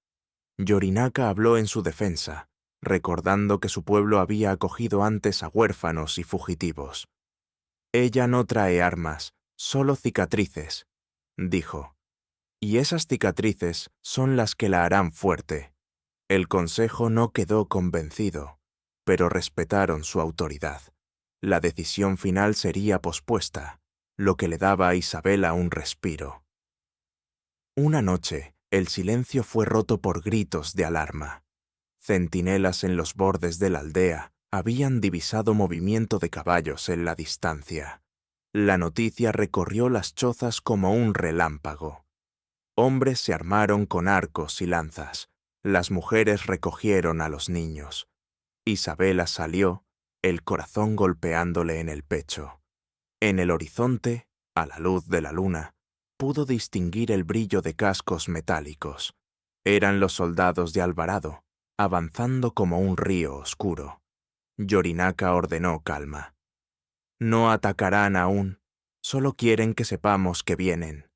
Yorinaca habló en su defensa, recordando que su pueblo había acogido antes a huérfanos y fugitivos. «Ella no trae armas, solo cicatrices», dijo. «Y esas cicatrices son las que la harán fuerte». El consejo no quedó convencido, pero respetaron su autoridad. La decisión final sería pospuesta, lo que le daba a Isabela un respiro. Una noche, el silencio fue roto por gritos de alarma. Centinelas en los bordes de la aldea habían divisado movimiento de caballos en la distancia. La noticia recorrió las chozas como un relámpago. Hombres se armaron con arcos y lanzas. Las mujeres recogieron a los niños. Isabela salió, el corazón golpeándole en el pecho. En el horizonte, a la luz de la luna, pudo distinguir el brillo de cascos metálicos. Eran los soldados de Alvarado, avanzando como un río oscuro. Yorinaca ordenó calma. «No atacarán aún, solo quieren que sepamos que vienen».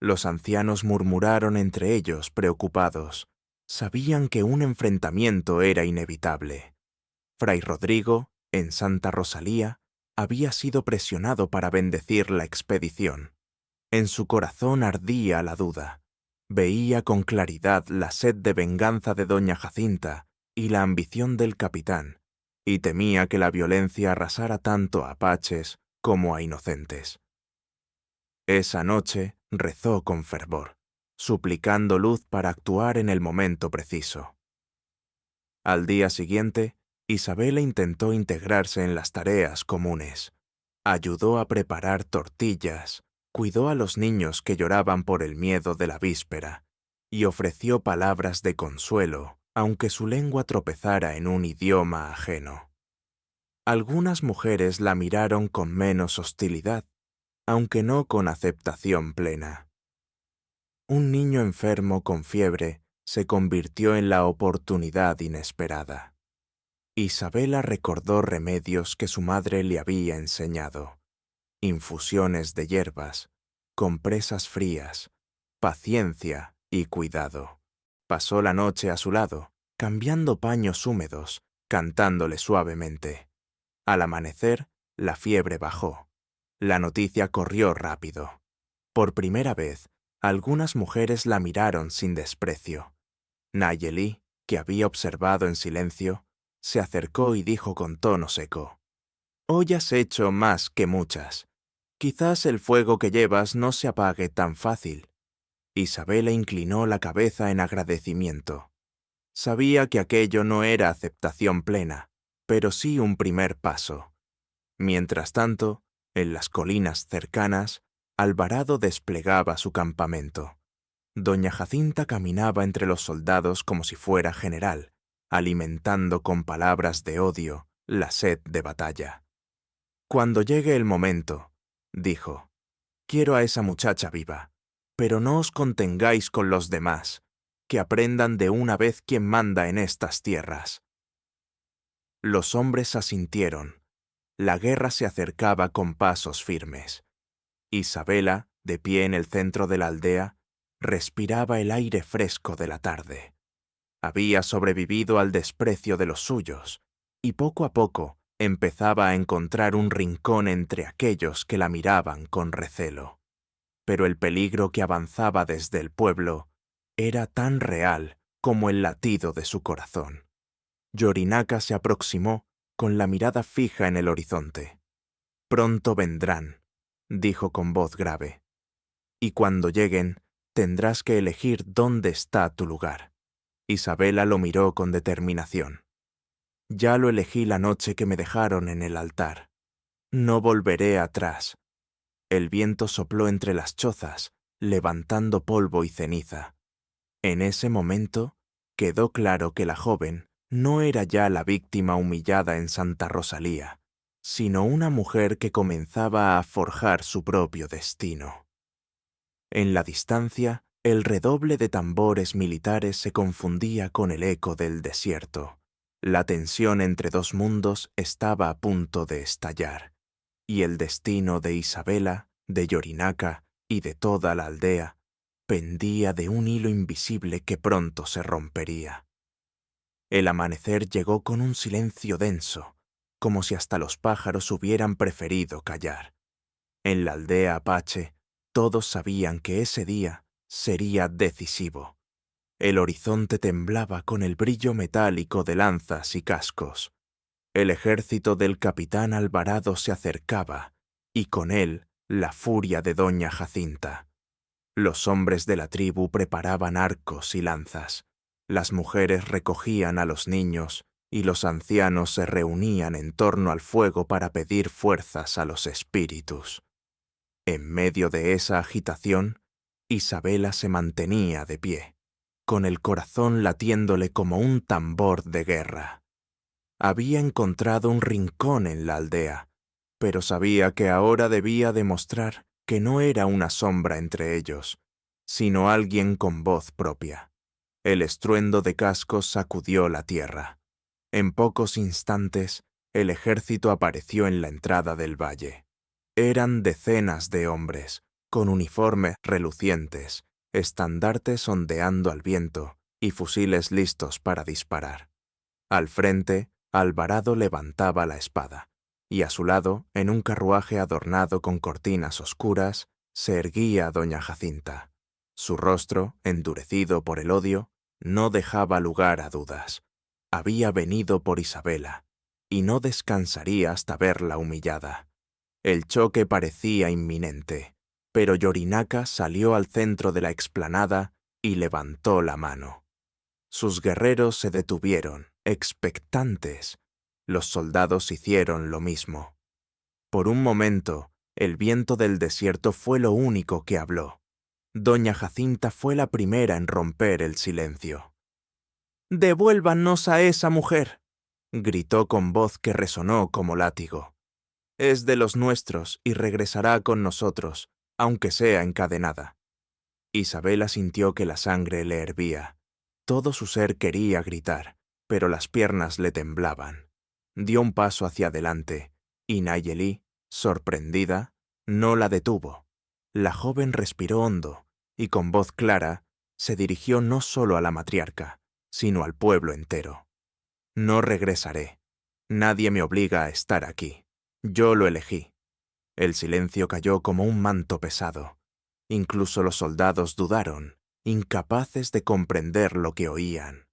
Los ancianos murmuraron entre ellos preocupados. Sabían que un enfrentamiento era inevitable. Fray Rodrigo, en Santa Rosalía, había sido presionado para bendecir la expedición. En su corazón ardía la duda. Veía con claridad la sed de venganza de doña Jacinta y la ambición del capitán, y temía que la violencia arrasara tanto a apaches como a inocentes. Esa noche rezó con fervor, suplicando luz para actuar en el momento preciso. Al día siguiente, Isabela intentó integrarse en las tareas comunes. Ayudó a preparar tortillas, cuidó a los niños que lloraban por el miedo de la víspera y ofreció palabras de consuelo, aunque su lengua tropezara en un idioma ajeno. Algunas mujeres la miraron con menos hostilidad, aunque no con aceptación plena. Un niño enfermo con fiebre se convirtió en la oportunidad inesperada. Isabela recordó remedios que su madre le había enseñado: infusiones de hierbas, compresas frías, paciencia y cuidado. Pasó la noche a su lado, cambiando paños húmedos, cantándole suavemente. Al amanecer, la fiebre bajó. La noticia corrió rápido. Por primera vez, algunas mujeres la miraron sin desprecio. Nayeli, que había observado en silencio, se acercó y dijo con tono seco: «Hoy has hecho más que muchas. Quizás el fuego que llevas no se apague tan fácil». Isabela inclinó la cabeza en agradecimiento. Sabía que aquello no era aceptación plena, pero sí un primer paso. Mientras tanto, en las colinas cercanas, Alvarado desplegaba su campamento. Doña Jacinta caminaba entre los soldados como si fuera general, alimentando con palabras de odio la sed de batalla. «Cuando llegue el momento», dijo, «quiero a esa muchacha viva, pero no os contengáis con los demás, que aprendan de una vez quién manda en estas tierras». Los hombres asintieron. La guerra se acercaba con pasos firmes. Isabela, de pie en el centro de la aldea, respiraba el aire fresco de la tarde. Había sobrevivido al desprecio de los suyos, y poco a poco empezaba a encontrar un rincón entre aquellos que la miraban con recelo. Pero el peligro que avanzaba desde el pueblo era tan real como el latido de su corazón. Yorinaca se aproximó con la mirada fija en el horizonte. «Pronto vendrán», dijo con voz grave, «y cuando lleguen, tendrás que elegir dónde está tu lugar». Isabela lo miró con determinación. «Ya lo elegí la noche que me dejaron en el altar. No volveré atrás». El viento sopló entre las chozas, levantando polvo y ceniza. En ese momento, quedó claro que la joven no era ya la víctima humillada en Santa Rosalía, sino una mujer que comenzaba a forjar su propio destino. En la distancia, el redoble de tambores militares se confundía con el eco del desierto. La tensión entre dos mundos estaba a punto de estallar, y el destino de Isabela, de Yorinaca y de toda la aldea pendía de un hilo invisible que pronto se rompería. El amanecer llegó con un silencio denso, como si hasta los pájaros hubieran preferido callar. En la aldea apache, todos sabían que ese día sería decisivo. El horizonte temblaba con el brillo metálico de lanzas y cascos. El ejército del capitán Alvarado se acercaba, y con él la furia de doña Jacinta. Los hombres de la tribu preparaban arcos y lanzas. Las mujeres recogían a los niños y los ancianos se reunían en torno al fuego para pedir fuerzas a los espíritus. En medio de esa agitación, Isabela se mantenía de pie, con el corazón latiéndole como un tambor de guerra. Había encontrado un rincón en la aldea, pero sabía que ahora debía demostrar que no era una sombra entre ellos, sino alguien con voz propia. El estruendo de cascos sacudió la tierra. En pocos instantes, el ejército apareció en la entrada del valle. Eran decenas de hombres, con uniformes relucientes, estandartes ondeando al viento y fusiles listos para disparar. Al frente, Alvarado levantaba la espada, y a su lado, en un carruaje adornado con cortinas oscuras, se erguía doña Jacinta. Su rostro, endurecido por el odio, no dejaba lugar a dudas. Había venido por Isabela, y no descansaría hasta verla humillada. El choque parecía inminente, pero Yorinaca salió al centro de la explanada y levantó la mano. Sus guerreros se detuvieron, expectantes. Los soldados hicieron lo mismo. Por un momento, el viento del desierto fue lo único que habló. Doña Jacinta fue la primera en romper el silencio. «¡Devuélvanos a esa mujer!», gritó con voz que resonó como látigo. «Es de los nuestros y regresará con nosotros, aunque sea encadenada». Isabela sintió que la sangre le hervía. Todo su ser quería gritar, pero las piernas le temblaban. Dio un paso hacia adelante, y Nayeli, sorprendida, no la detuvo. La joven respiró hondo, y con voz clara, se dirigió no solo a la matriarca, sino al pueblo entero. «No regresaré. Nadie me obliga a estar aquí. Yo lo elegí». El silencio cayó como un manto pesado. Incluso los soldados dudaron, incapaces de comprender lo que oían.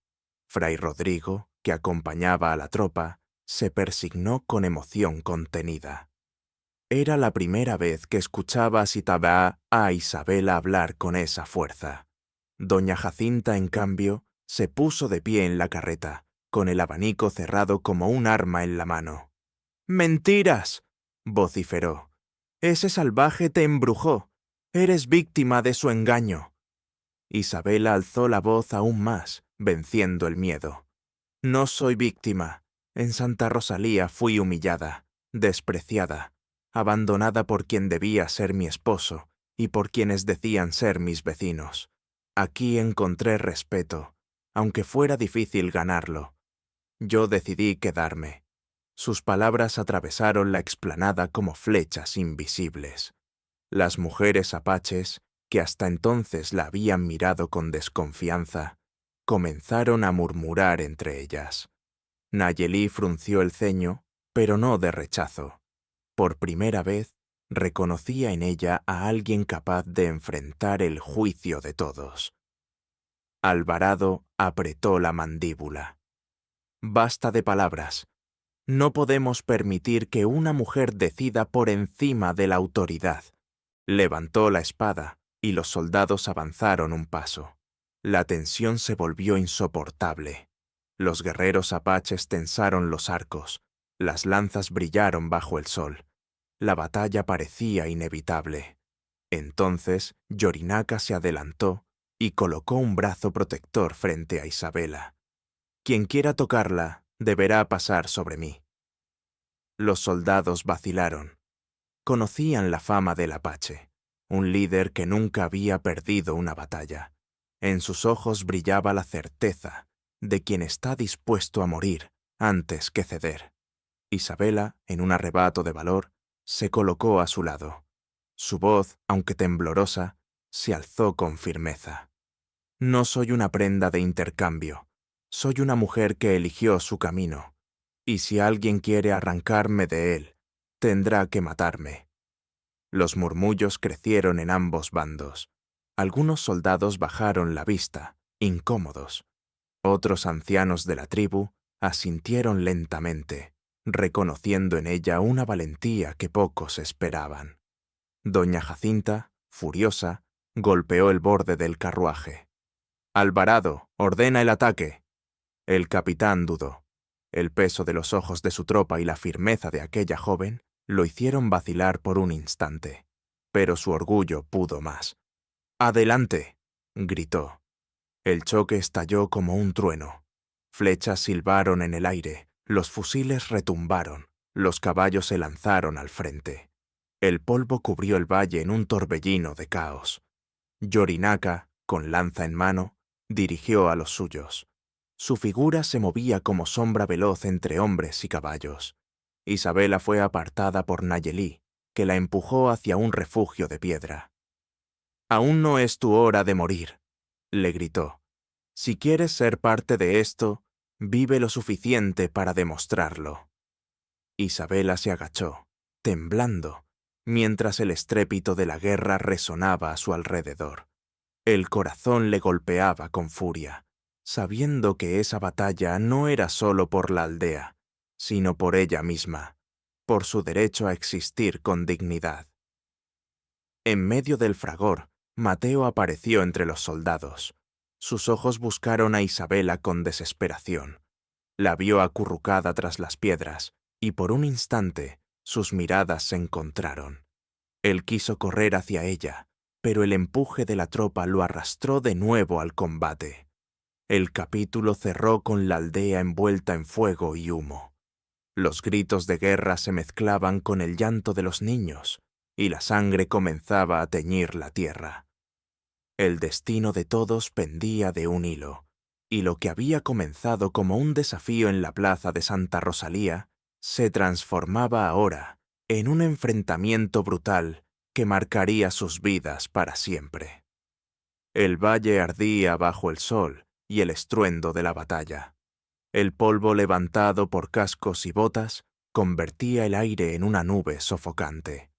Fray Rodrigo, que acompañaba a la tropa, se persignó con emoción contenida. Era la primera vez que escuchaba a Isabela hablar con esa fuerza. Doña Jacinta, en cambio, se puso de pie en la carreta, con el abanico cerrado como un arma en la mano. «¡Mentiras!», vociferó. «Ese salvaje te embrujó. Eres víctima de su engaño». Isabela alzó la voz aún más, venciendo el miedo. «No soy víctima. En Santa Rosalía fui humillada, despreciada, abandonada por quien debía ser mi esposo y por quienes decían ser mis vecinos. Aquí encontré respeto, aunque fuera difícil ganarlo. Yo decidí quedarme». Sus palabras atravesaron la explanada como flechas invisibles. Las mujeres apaches, que hasta entonces la habían mirado con desconfianza, comenzaron a murmurar entre ellas. Nayeli frunció el ceño, pero no de rechazo. Por primera vez, reconocía en ella a alguien capaz de enfrentar el juicio de todos. Alvarado apretó la mandíbula. «Basta de palabras. No podemos permitir que una mujer decida por encima de la autoridad». Levantó la espada y los soldados avanzaron un paso. La tensión se volvió insoportable. Los guerreros apaches tensaron los arcos, las lanzas brillaron bajo el sol. La batalla parecía inevitable. Entonces Yorinaca se adelantó y colocó un brazo protector frente a Isabela. «Quien quiera tocarla deberá pasar sobre mí». Los soldados vacilaron. Conocían la fama del apache, un líder que nunca había perdido una batalla. En sus ojos brillaba la certeza de quien está dispuesto a morir antes que ceder. Isabela, en un arrebato de valor, se colocó a su lado. Su voz, aunque temblorosa, se alzó con firmeza. «No soy una prenda de intercambio. Soy una mujer que eligió su camino, y si alguien quiere arrancarme de él, tendrá que matarme». Los murmullos crecieron en ambos bandos. Algunos soldados bajaron la vista, incómodos. Otros ancianos de la tribu asintieron lentamente, reconociendo en ella una valentía que pocos esperaban. Doña Jacinta, furiosa, golpeó el borde del carruaje. «Alvarado, ordena el ataque». El capitán dudó. El peso de los ojos de su tropa y la firmeza de aquella joven lo hicieron vacilar por un instante, pero su orgullo pudo más. «¡Adelante!», gritó. El choque estalló como un trueno. Flechas silbaron en el aire, los fusiles retumbaron, los caballos se lanzaron al frente. El polvo cubrió el valle en un torbellino de caos. Yorinaca, con lanza en mano, dirigió a los suyos. Su figura se movía como sombra veloz entre hombres y caballos. Isabela fue apartada por Nayeli, que la empujó hacia un refugio de piedra. «Aún no es tu hora de morir», le gritó. «Si quieres ser parte de esto, Vive lo suficiente para demostrarlo. Isabela se agachó, temblando, mientras el estrépito de la guerra resonaba a su alrededor. El corazón le golpeaba con furia, sabiendo que esa batalla no era solo por la aldea, sino por ella misma, por su derecho a existir con dignidad. En medio del fragor, Mateo apareció entre los soldados. Sus ojos buscaron a Isabela con desesperación. La vio acurrucada tras las piedras, y por un instante sus miradas se encontraron. Él quiso correr hacia ella, pero el empuje de la tropa lo arrastró de nuevo al combate. El capítulo cerró con la aldea envuelta en fuego y humo. Los gritos de guerra se mezclaban con el llanto de los niños, y la sangre comenzaba a teñir la tierra. El destino de todos pendía de un hilo, y lo que había comenzado como un desafío en la plaza de Santa Rosalía se transformaba ahora en un enfrentamiento brutal que marcaría sus vidas para siempre. El valle ardía bajo el sol y el estruendo de la batalla. El polvo levantado por cascos y botas convertía el aire en una nube sofocante.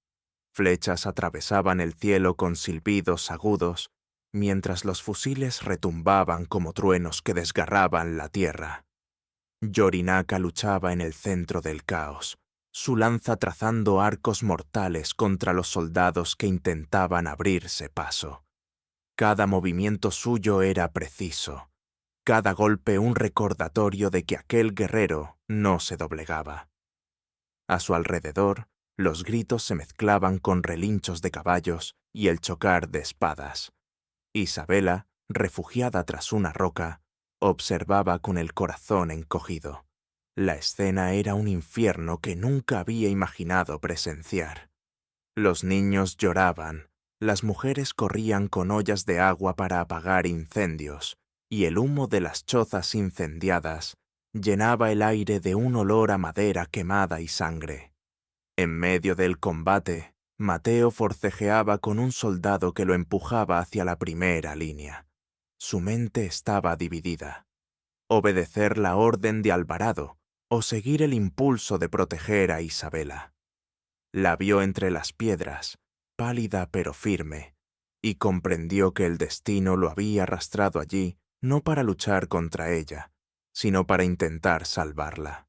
Flechas atravesaban el cielo con silbidos agudos, mientras los fusiles retumbaban como truenos que desgarraban la tierra. Yorinaca luchaba en el centro del caos, su lanza trazando arcos mortales contra los soldados que intentaban abrirse paso. Cada movimiento suyo era preciso, cada golpe un recordatorio de que aquel guerrero no se doblegaba. A su alrededor, los gritos se mezclaban con relinchos de caballos y el chocar de espadas. Isabela, refugiada tras una roca, observaba con el corazón encogido. La escena era un infierno que nunca había imaginado presenciar. Los niños lloraban, las mujeres corrían con ollas de agua para apagar incendios, y el humo de las chozas incendiadas llenaba el aire de un olor a madera quemada y sangre. En medio del combate, Mateo forcejeaba con un soldado que lo empujaba hacia la primera línea. Su mente estaba dividida. Obedecer la orden de Alvarado o seguir el impulso de proteger a Isabela. La vio entre las piedras, pálida pero firme, y comprendió que el destino lo había arrastrado allí no para luchar contra ella, sino para intentar salvarla.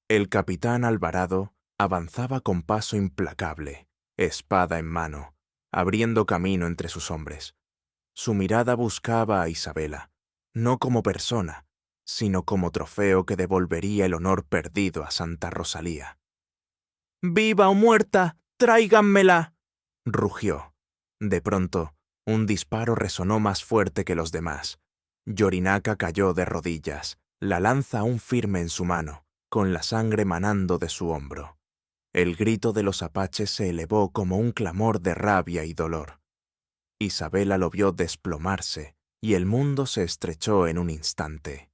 El capitán Alvarado avanzaba con paso implacable, espada en mano, abriendo camino entre sus hombres. Su mirada buscaba a Isabela, no como persona, sino como trofeo que devolvería el honor perdido a Santa Rosalía. «¡Viva o muerta! ¡Tráiganmela!», rugió. De pronto, un disparo resonó más fuerte que los demás. Yorinaca cayó de rodillas, la lanza aún firme en su mano, con la sangre manando de su hombro. El grito de los apaches se elevó como un clamor de rabia y dolor. Isabela lo vio desplomarse, y el mundo se estrechó en un instante.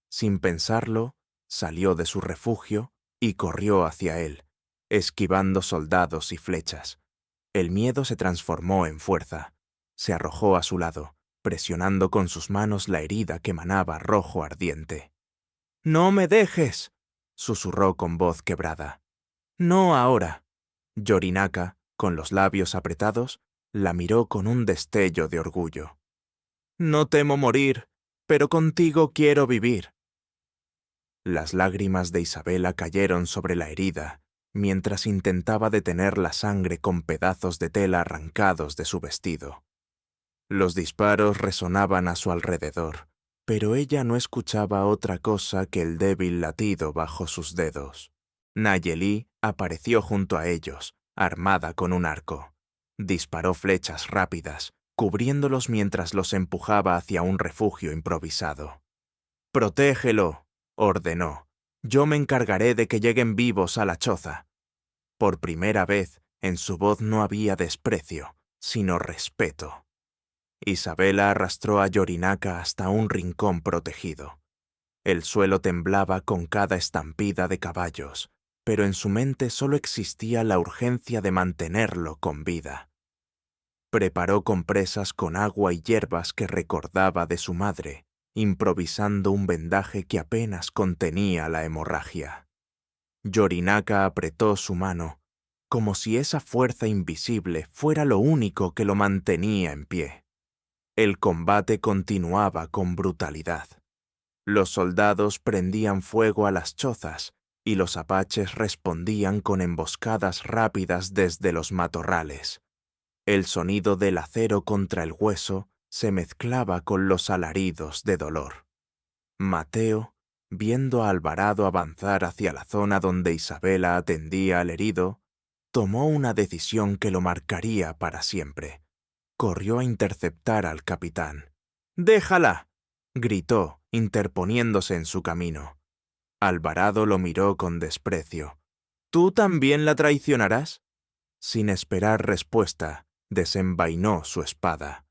Sin pensarlo, salió de su refugio y corrió hacia él, esquivando soldados y flechas. El miedo se transformó en fuerza. Se arrojó a su lado, presionando con sus manos la herida que manaba rojo ardiente. «¡No me dejes!», susurró con voz quebrada. «No ahora». Yorinaca, con los labios apretados, la miró con un destello de orgullo. «No temo morir, pero contigo quiero vivir». Las lágrimas de Isabela cayeron sobre la herida, mientras intentaba detener la sangre con pedazos de tela arrancados de su vestido. Los disparos resonaban a su alrededor, pero ella no escuchaba otra cosa que el débil latido bajo sus dedos. Nayeli apareció junto a ellos, armada con un arco. Disparó flechas rápidas, cubriéndolos mientras los empujaba hacia un refugio improvisado. «¡Protégelo!», ordenó. «Yo me encargaré de que lleguen vivos a la choza». Por primera vez, en su voz no había desprecio, sino respeto. Isabela arrastró a Yorinaca hasta un rincón protegido. El suelo temblaba con cada estampida de caballos, pero en su mente solo existía la urgencia de mantenerlo con vida. Preparó compresas con agua y hierbas que recordaba de su madre, improvisando un vendaje que apenas contenía la hemorragia. Yorinaca apretó su mano, como si esa fuerza invisible fuera lo único que lo mantenía en pie. El combate continuaba con brutalidad. Los soldados prendían fuego a las chozas y los apaches respondían con emboscadas rápidas desde los matorrales. El sonido del acero contra el hueso se mezclaba con los alaridos de dolor. Mateo, viendo a Alvarado avanzar hacia la zona donde Isabela atendía al herido, tomó una decisión que lo marcaría para siempre. Corrió a interceptar al capitán. «¡Déjala!», gritó, interponiéndose en su camino. Alvarado lo miró con desprecio. «¿Tú también la traicionarás?». Sin esperar respuesta, desenvainó su espada.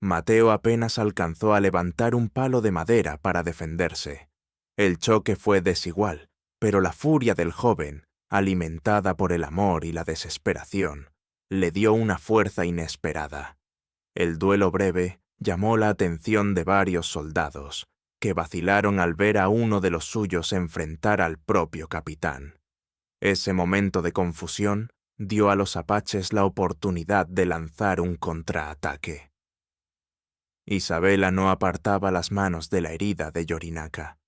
Mateo apenas alcanzó a levantar un palo de madera para defenderse. El choque fue desigual, pero la furia del joven, alimentada por el amor y la desesperación, le dio una fuerza inesperada. El duelo breve llamó la atención de varios soldados, que vacilaron al ver a uno de los suyos enfrentar al propio capitán. Ese momento de confusión dio a los apaches la oportunidad de lanzar un contraataque. Isabela no apartaba las manos de la herida de Yorinaca.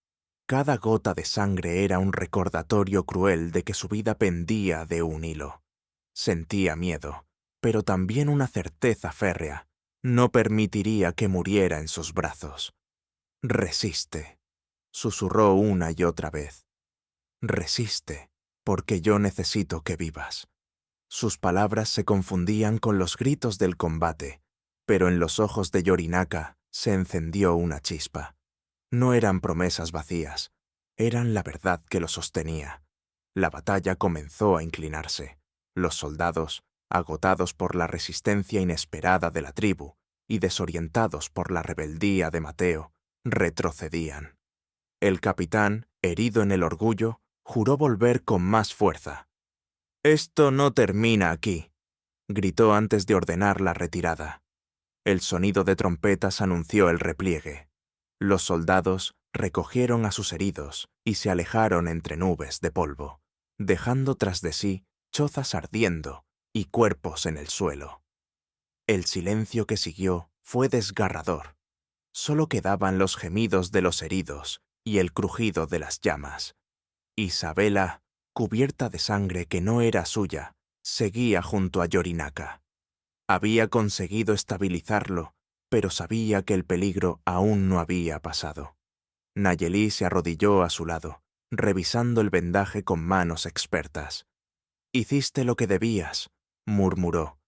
Cada gota de sangre era un recordatorio cruel de que su vida pendía de un hilo. Sentía miedo, pero también una certeza férrea. No permitiría que muriera en sus brazos. «Resiste», susurró una y otra vez. «Resiste, porque yo necesito que vivas». Sus palabras se confundían con los gritos del combate, pero en los ojos de Yorinaca se encendió una chispa. No eran promesas vacías, eran la verdad que lo sostenía. La batalla comenzó a inclinarse. Los soldados, agotados por la resistencia inesperada de la tribu y desorientados por la rebeldía de Mateo, retrocedían. El capitán, herido en el orgullo, juró volver con más fuerza. «Esto no termina aquí», gritó antes de ordenar la retirada. El sonido de trompetas anunció el repliegue. Los soldados recogieron a sus heridos y se alejaron entre nubes de polvo, dejando tras de sí chozas ardiendo y cuerpos en el suelo. El silencio que siguió fue desgarrador. Solo quedaban los gemidos de los heridos y el crujido de las llamas. Isabela, cubierta de sangre que no era suya, seguía junto a Yorinaca. Había conseguido estabilizarlo, pero sabía que el peligro aún no había pasado. Nayeli se arrodilló a su lado, revisando el vendaje con manos expertas. «Hiciste lo que debías», murmuró.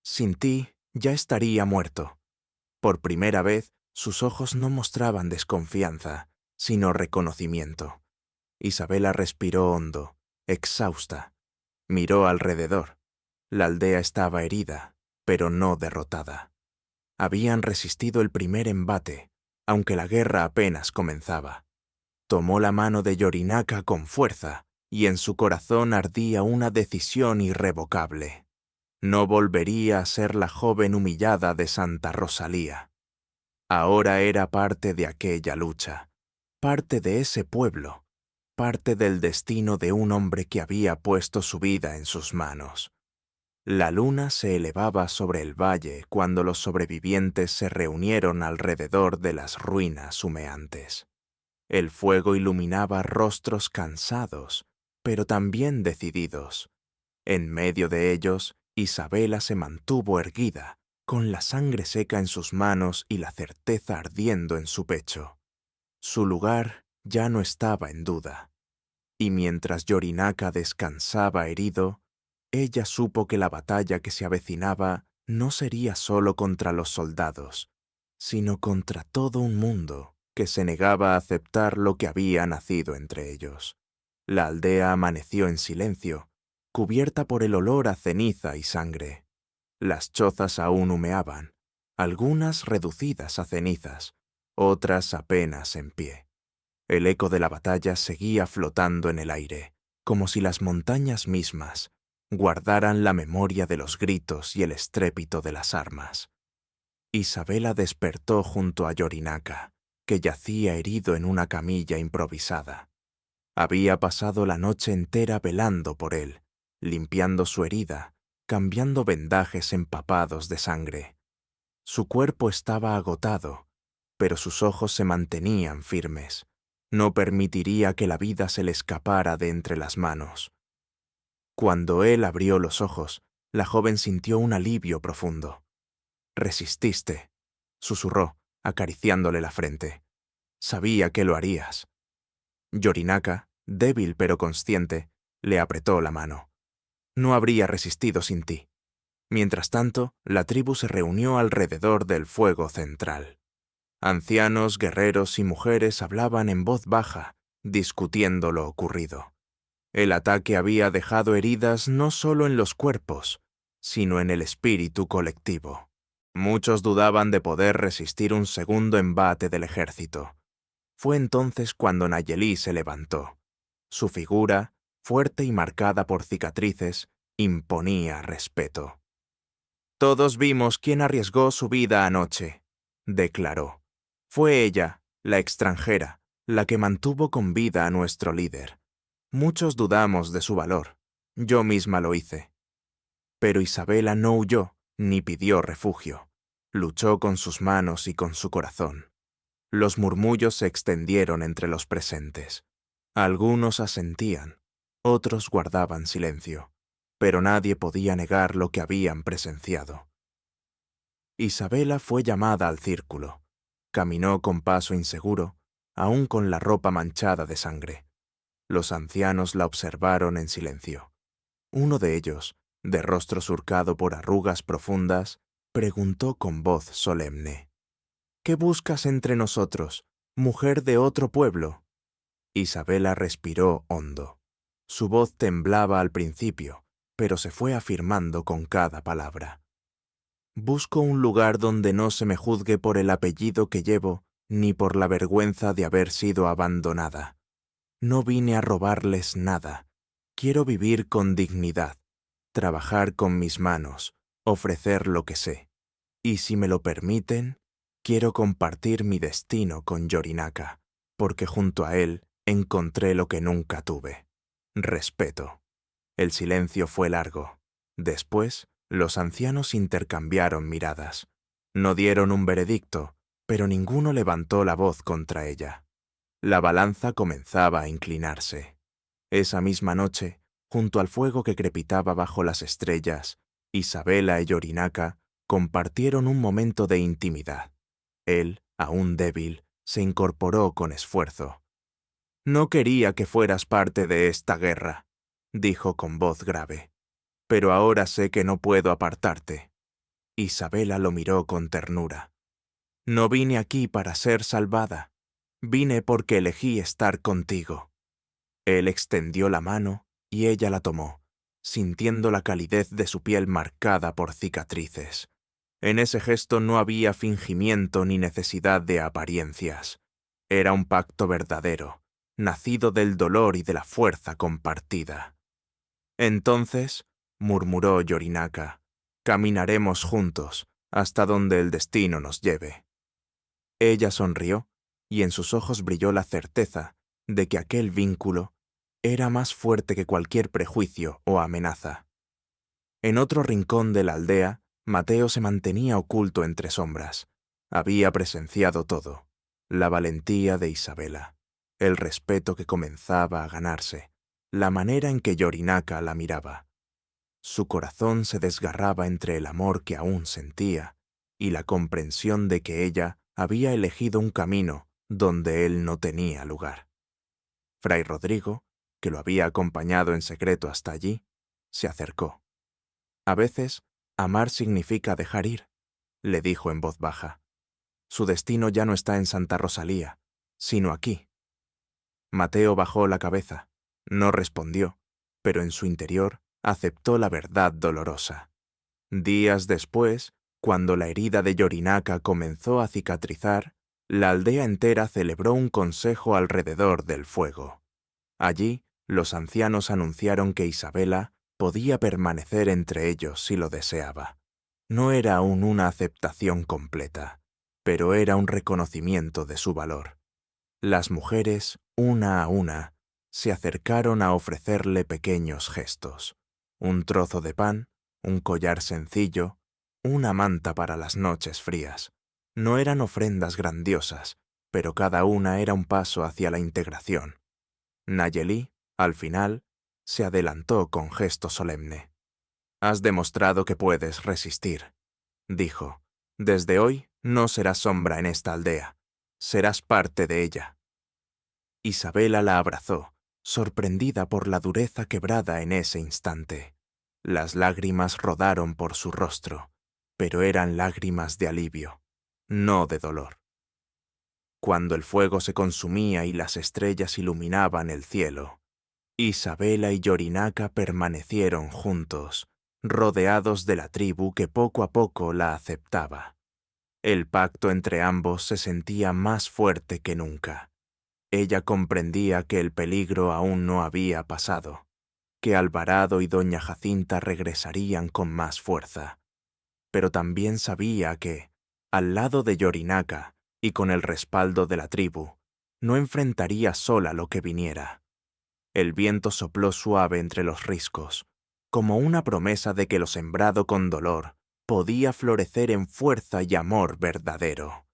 «Sin ti ya estaría muerto». Por primera vez, sus ojos no mostraban desconfianza, sino reconocimiento. Isabela respiró hondo, exhausta. Miró alrededor. La aldea estaba herida, pero no derrotada. Habían resistido el primer embate, aunque la guerra apenas comenzaba. Tomó la mano de Yorinaca con fuerza, y en su corazón ardía una decisión irrevocable. No volvería a ser la joven humillada de Santa Rosalía. Ahora era parte de aquella lucha, parte de ese pueblo, parte del destino de un hombre que había puesto su vida en sus manos. La luna se elevaba sobre el valle cuando los sobrevivientes se reunieron alrededor de las ruinas humeantes. El fuego iluminaba rostros cansados, pero también decididos. En medio de ellos, Isabela se mantuvo erguida, con la sangre seca en sus manos y la certeza ardiendo en su pecho. Su lugar ya no estaba en duda. Y mientras Yorinaca descansaba herido, ella supo que la batalla que se avecinaba no sería solo contra los soldados, sino contra todo un mundo que se negaba a aceptar lo que había nacido entre ellos. La aldea amaneció en silencio, cubierta por el olor a ceniza y sangre. Las chozas aún humeaban, algunas reducidas a cenizas, otras apenas en pie. El eco de la batalla seguía flotando en el aire, como si las montañas mismas guardaran la memoria de los gritos y el estrépito de las armas. Isabela despertó junto a Yorinaca, que yacía herido en una camilla improvisada. Había pasado la noche entera velando por él, limpiando su herida, cambiando vendajes empapados de sangre. Su cuerpo estaba agotado, pero sus ojos se mantenían firmes. No permitiría que la vida se le escapara de entre las manos. Cuando él abrió los ojos, la joven sintió un alivio profundo. «Resististe», susurró, acariciándole la frente. «Sabía que lo harías». Yorinaka, débil pero consciente, le apretó la mano. «No habría resistido sin ti». Mientras tanto, la tribu se reunió alrededor del fuego central. Ancianos, guerreros y mujeres hablaban en voz baja, discutiendo lo ocurrido. El ataque había dejado heridas no solo en los cuerpos, sino en el espíritu colectivo. Muchos dudaban de poder resistir un segundo embate del ejército. Fue entonces cuando Nayeli se levantó. Su figura, fuerte y marcada por cicatrices, imponía respeto. «Todos vimos quién arriesgó su vida anoche», declaró. «Fue ella, la extranjera, la que mantuvo con vida a nuestro líder. Muchos dudamos de su valor. Yo misma lo hice». Pero Isabela no huyó ni pidió refugio. Luchó con sus manos y con su corazón. Los murmullos se extendieron entre los presentes. Algunos asentían, otros guardaban silencio, pero nadie podía negar lo que habían presenciado. Isabela fue llamada al círculo. Caminó con paso inseguro, aún con la ropa manchada de sangre. Los ancianos la observaron en silencio. Uno de ellos, de rostro surcado por arrugas profundas, preguntó con voz solemne: «¿Qué buscas entre nosotros, mujer de otro pueblo?» Isabela respiró hondo. Su voz temblaba al principio, pero se fue afirmando con cada palabra. «Busco un lugar donde no se me juzgue por el apellido que llevo, ni por la vergüenza de haber sido abandonada. No vine a robarles nada. Quiero vivir con dignidad, trabajar con mis manos, ofrecer lo que sé. Y si me lo permiten, quiero compartir mi destino con Yorinaka, porque junto a él encontré lo que nunca tuve: respeto». El silencio fue largo. Después, los ancianos intercambiaron miradas. No dieron un veredicto, pero ninguno levantó la voz contra ella. La balanza comenzaba a inclinarse. Esa misma noche, junto al fuego que crepitaba bajo las estrellas, Isabela y Yorinaka compartieron un momento de intimidad. Él, aún débil, se incorporó con esfuerzo. «No quería que fueras parte de esta guerra», dijo con voz grave. «Pero ahora sé que no puedo apartarte». Isabela lo miró con ternura. «No vine aquí para ser salvada. Vine porque elegí estar contigo». Él extendió la mano y ella la tomó, sintiendo la calidez de su piel marcada por cicatrices. En ese gesto no había fingimiento ni necesidad de apariencias. Era un pacto verdadero, nacido del dolor y de la fuerza compartida. «Entonces», murmuró Yorinaka, «caminaremos juntos hasta donde el destino nos lleve». Ella sonrió, y en sus ojos brilló la certeza de que aquel vínculo era más fuerte que cualquier prejuicio o amenaza. En otro rincón de la aldea, Mateo se mantenía oculto entre sombras. Había presenciado todo: la valentía de Isabela, el respeto que comenzaba a ganarse, la manera en que Yorinaka la miraba. Su corazón se desgarraba entre el amor que aún sentía y la comprensión de que ella había elegido un camino donde él no tenía lugar. Fray Rodrigo, que lo había acompañado en secreto hasta allí, se acercó. «A veces, amar significa dejar ir», le dijo en voz baja. «Su destino ya no está en Santa Rosalía, sino aquí». Mateo bajó la cabeza. No respondió, pero en su interior aceptó la verdad dolorosa. Días después, cuando la herida de Yorinaka comenzó a cicatrizar, la aldea entera celebró un consejo alrededor del fuego. Allí, los ancianos anunciaron que Isabela podía permanecer entre ellos si lo deseaba. No era aún una aceptación completa. pero era un reconocimiento de su valor. Las mujeres, una a una, se acercaron a ofrecerle pequeños gestos: un trozo de pan, un collar sencillo, una manta para las noches frías. No eran ofrendas grandiosas, pero cada una era un paso hacia la integración. Nayeli, al final, se adelantó con gesto solemne. «Has demostrado que puedes resistir», dijo. «Desde hoy no serás sombra en esta aldea. Serás parte de ella». Isabela la abrazó, sorprendida por la dureza quebrada en ese instante. Las lágrimas rodaron por su rostro, pero eran lágrimas de alivio, no de dolor. Cuando el fuego se consumía y las estrellas iluminaban el cielo, Isabela y Yorinaca permanecieron juntos, rodeados de la tribu que poco a poco la aceptaba. El pacto entre ambos se sentía más fuerte que nunca. Ella comprendía que el peligro aún no había pasado, que Alvarado y doña Jacinta regresarían con más fuerza. Pero también sabía que, al lado de Yorinaca y con el respaldo de la tribu, no enfrentaría sola lo que viniera. El viento sopló suave entre los riscos, como una promesa de que lo sembrado con dolor podía florecer en fuerza y amor verdadero.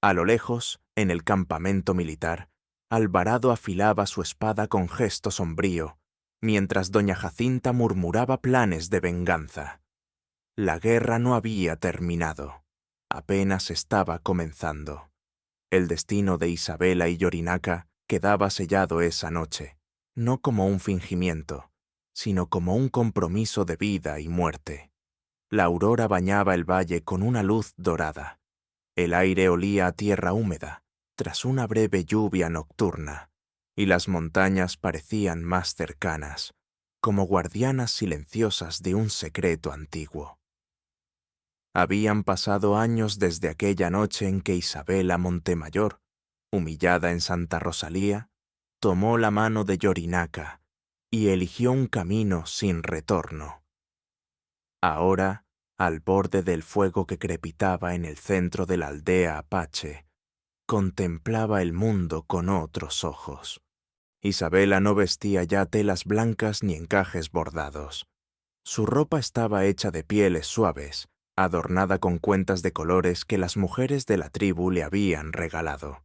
A lo lejos, en el campamento militar, Alvarado afilaba su espada con gesto sombrío, mientras doña Jacinta murmuraba planes de venganza. La guerra no había terminado, apenas estaba comenzando. El destino de Isabela y Yorinaca quedaba sellado esa noche, no como un fingimiento, sino como un compromiso de vida y muerte. La aurora bañaba el valle con una luz dorada. El aire olía a tierra húmeda, tras una breve lluvia nocturna, y las montañas parecían más cercanas, como guardianas silenciosas de un secreto antiguo. Habían pasado años desde aquella noche en que Isabela Montemayor, humillada en Santa Rosalía, tomó la mano de Yorinaca y eligió un camino sin retorno. Ahora, al borde del fuego que crepitaba en el centro de la aldea apache, contemplaba el mundo con otros ojos. Isabela no vestía ya telas blancas ni encajes bordados. Su ropa estaba hecha de pieles suaves, adornada con cuentas de colores que las mujeres de la tribu le habían regalado.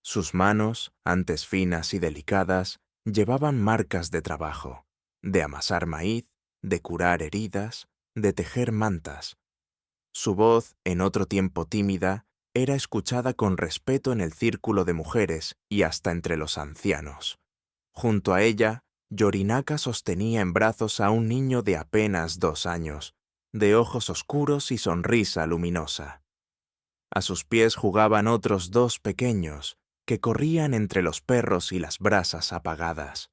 Sus manos, antes finas y delicadas, llevaban marcas de trabajo, de amasar maíz, de curar heridas, de tejer mantas. Su voz, en otro tiempo tímida, era escuchada con respeto en el círculo de mujeres y hasta entre los ancianos. Junto a ella, Yorinaca sostenía en brazos a un niño de apenas 2 años, de ojos oscuros y sonrisa luminosa. A sus pies jugaban otros 2 pequeños, que corrían entre los perros y las brasas apagadas.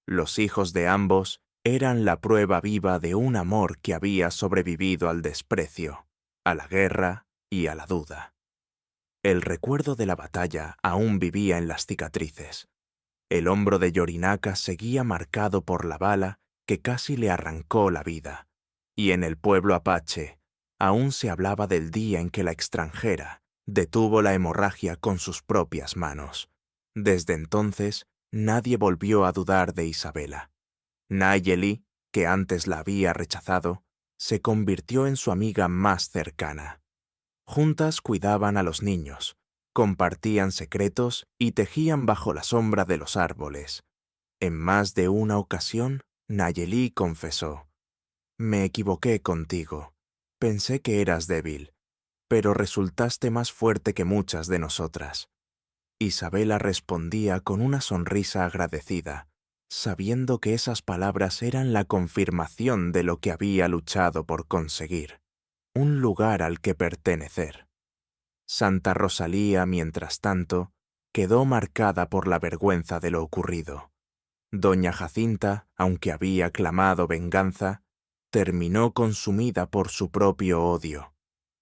Los hijos de ambos eran la prueba viva de un amor que había sobrevivido al desprecio, a la guerra y a la duda. El recuerdo de la batalla aún vivía en las cicatrices. El hombro de Yorinaca seguía marcado por la bala que casi le arrancó la vida, y en el pueblo apache aún se hablaba del día en que la extranjera detuvo la hemorragia con sus propias manos. Desde entonces, nadie volvió a dudar de Isabela. Nayeli, que antes la había rechazado, se convirtió en su amiga más cercana. Juntas cuidaban a los niños, compartían secretos y tejían bajo la sombra de los árboles. En más de una ocasión, Nayeli confesó: «Me equivoqué contigo. Pensé que eras débil, pero resultaste más fuerte que muchas de nosotras». Isabela respondía con una sonrisa agradecida, sabiendo que esas palabras eran la confirmación de lo que había luchado por conseguir: un lugar al que pertenecer. Santa Rosalía, mientras tanto, quedó marcada por la vergüenza de lo ocurrido. Doña Jacinta, aunque había clamado venganza, terminó consumida por su propio odio.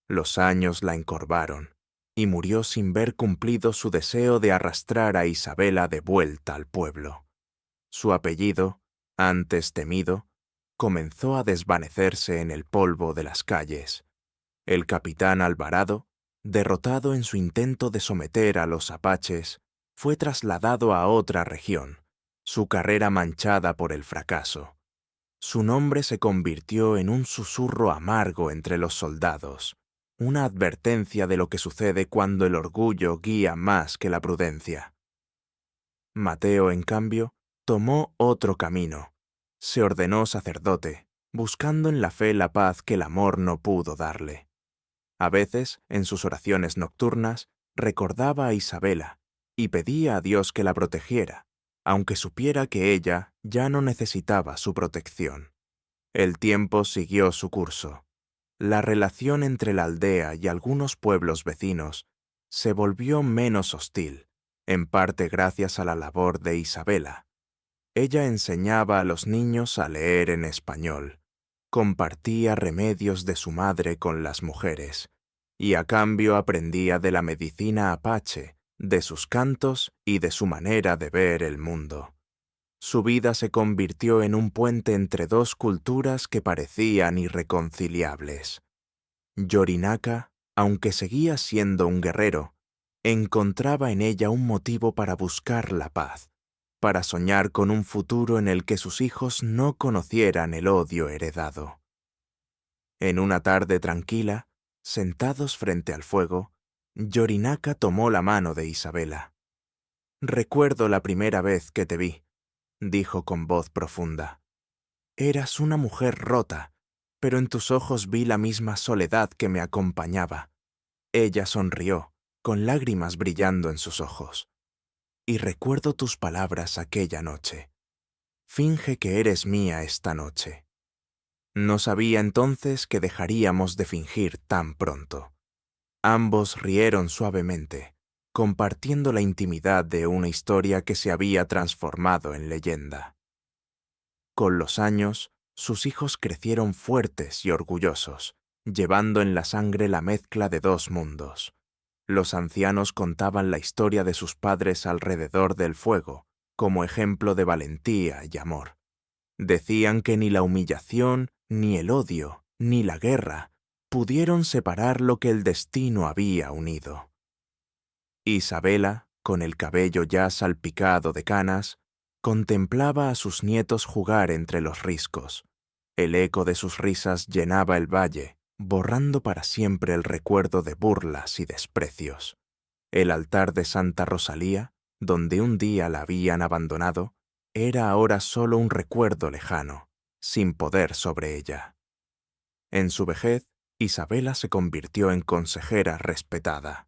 Los años la encorvaron, y murió sin ver cumplido su deseo de arrastrar a Isabela de vuelta al pueblo. Su apellido, antes temido, comenzó a desvanecerse en el polvo de las calles. El capitán Alvarado, derrotado en su intento de someter a los apaches, fue trasladado a otra región, su carrera manchada por el fracaso. Su nombre se convirtió en un susurro amargo entre los soldados, una advertencia de lo que sucede cuando el orgullo guía más que la prudencia. Mateo, en cambio, tomó otro camino. Se ordenó sacerdote, buscando en la fe la paz que el amor no pudo darle. A veces, en sus oraciones nocturnas, recordaba a Isabela y pedía a Dios que la protegiera, aunque supiera que ella ya no necesitaba su protección. El tiempo siguió su curso. La relación entre la aldea y algunos pueblos vecinos se volvió menos hostil, en parte gracias a la labor de Isabela. Ella enseñaba a los niños a leer en español, compartía remedios de su madre con las mujeres, y a cambio aprendía de la medicina apache, de sus cantos y de su manera de ver el mundo. Su vida se convirtió en un puente entre dos culturas que parecían irreconciliables. Yorinaca, aunque seguía siendo un guerrero, encontraba en ella un motivo para buscar la paz, para soñar con un futuro en el que sus hijos no conocieran el odio heredado. En una tarde tranquila, sentados frente al fuego, Yorinaca tomó la mano de Isabela. «Recuerdo la primera vez que te vi», dijo con voz profunda. «Eras una mujer rota, pero en tus ojos vi la misma soledad que me acompañaba». Ella sonrió, con lágrimas brillando en sus ojos. «Y recuerdo tus palabras aquella noche. Finge que eres mía esta noche». No sabía entonces que dejaríamos de fingir tan pronto. Ambos rieron suavemente, compartiendo la intimidad de una historia que se había transformado en leyenda. Con los años, sus hijos crecieron fuertes y orgullosos, llevando en la sangre la mezcla de dos mundos. Los ancianos contaban la historia de sus padres alrededor del fuego, como ejemplo de valentía y amor. Decían que ni la humillación, ni el odio, ni la guerra pudieron separar lo que el destino había unido. Isabela, con el cabello ya salpicado de canas, contemplaba a sus nietos jugar entre los riscos. El eco de sus risas llenaba el valle, borrando para siempre el recuerdo de burlas y desprecios. El altar de Santa Rosalía, donde un día la habían abandonado, era ahora solo un recuerdo lejano, sin poder sobre ella. En su vejez, Isabela se convirtió en consejera respetada.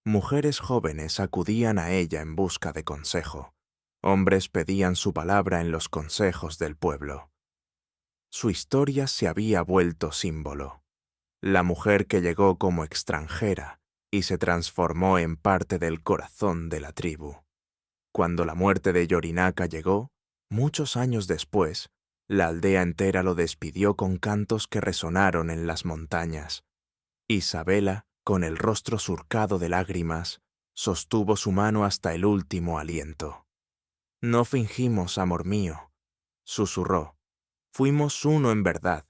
Mujeres jóvenes acudían a ella en busca de consejo. Hombres pedían su palabra en los consejos del pueblo. Su historia se había vuelto símbolo. La mujer que llegó como extranjera y se transformó en parte del corazón de la tribu. Cuando la muerte de Yorinaca llegó, muchos años después, la aldea entera lo despidió con cantos que resonaron en las montañas. Isabela, con el rostro surcado de lágrimas, sostuvo su mano hasta el último aliento. «No fingimos, amor mío», susurró. «Fuimos uno en verdad».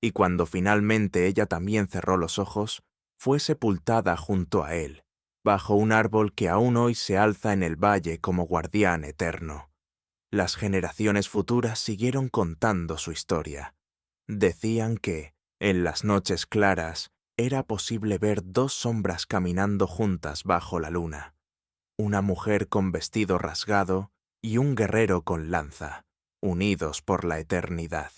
Y cuando finalmente ella también cerró los ojos, fue sepultada junto a él, bajo un árbol que aún hoy se alza en el valle como guardián eterno. Las generaciones futuras siguieron contando su historia. Decían que, en las noches claras, era posible ver dos sombras caminando juntas bajo la luna, una mujer con vestido rasgado y un guerrero con lanza, unidos por la eternidad.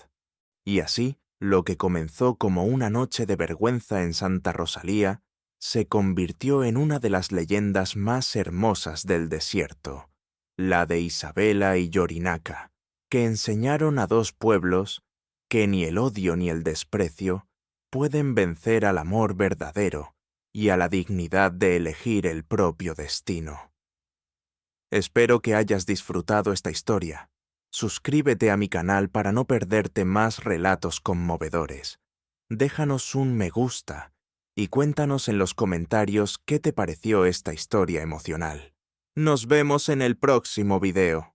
Y así, lo que comenzó como una noche de vergüenza en Santa Rosalía se convirtió en una de las leyendas más hermosas del desierto, la de Isabela y Yorinaca, que enseñaron a dos pueblos que ni el odio ni el desprecio pueden vencer al amor verdadero y a la dignidad de elegir el propio destino. Espero que hayas disfrutado esta historia. Suscríbete a mi canal para no perderte más relatos conmovedores. Déjanos un me gusta y cuéntanos en los comentarios qué te pareció esta historia emocional. Nos vemos en el próximo video.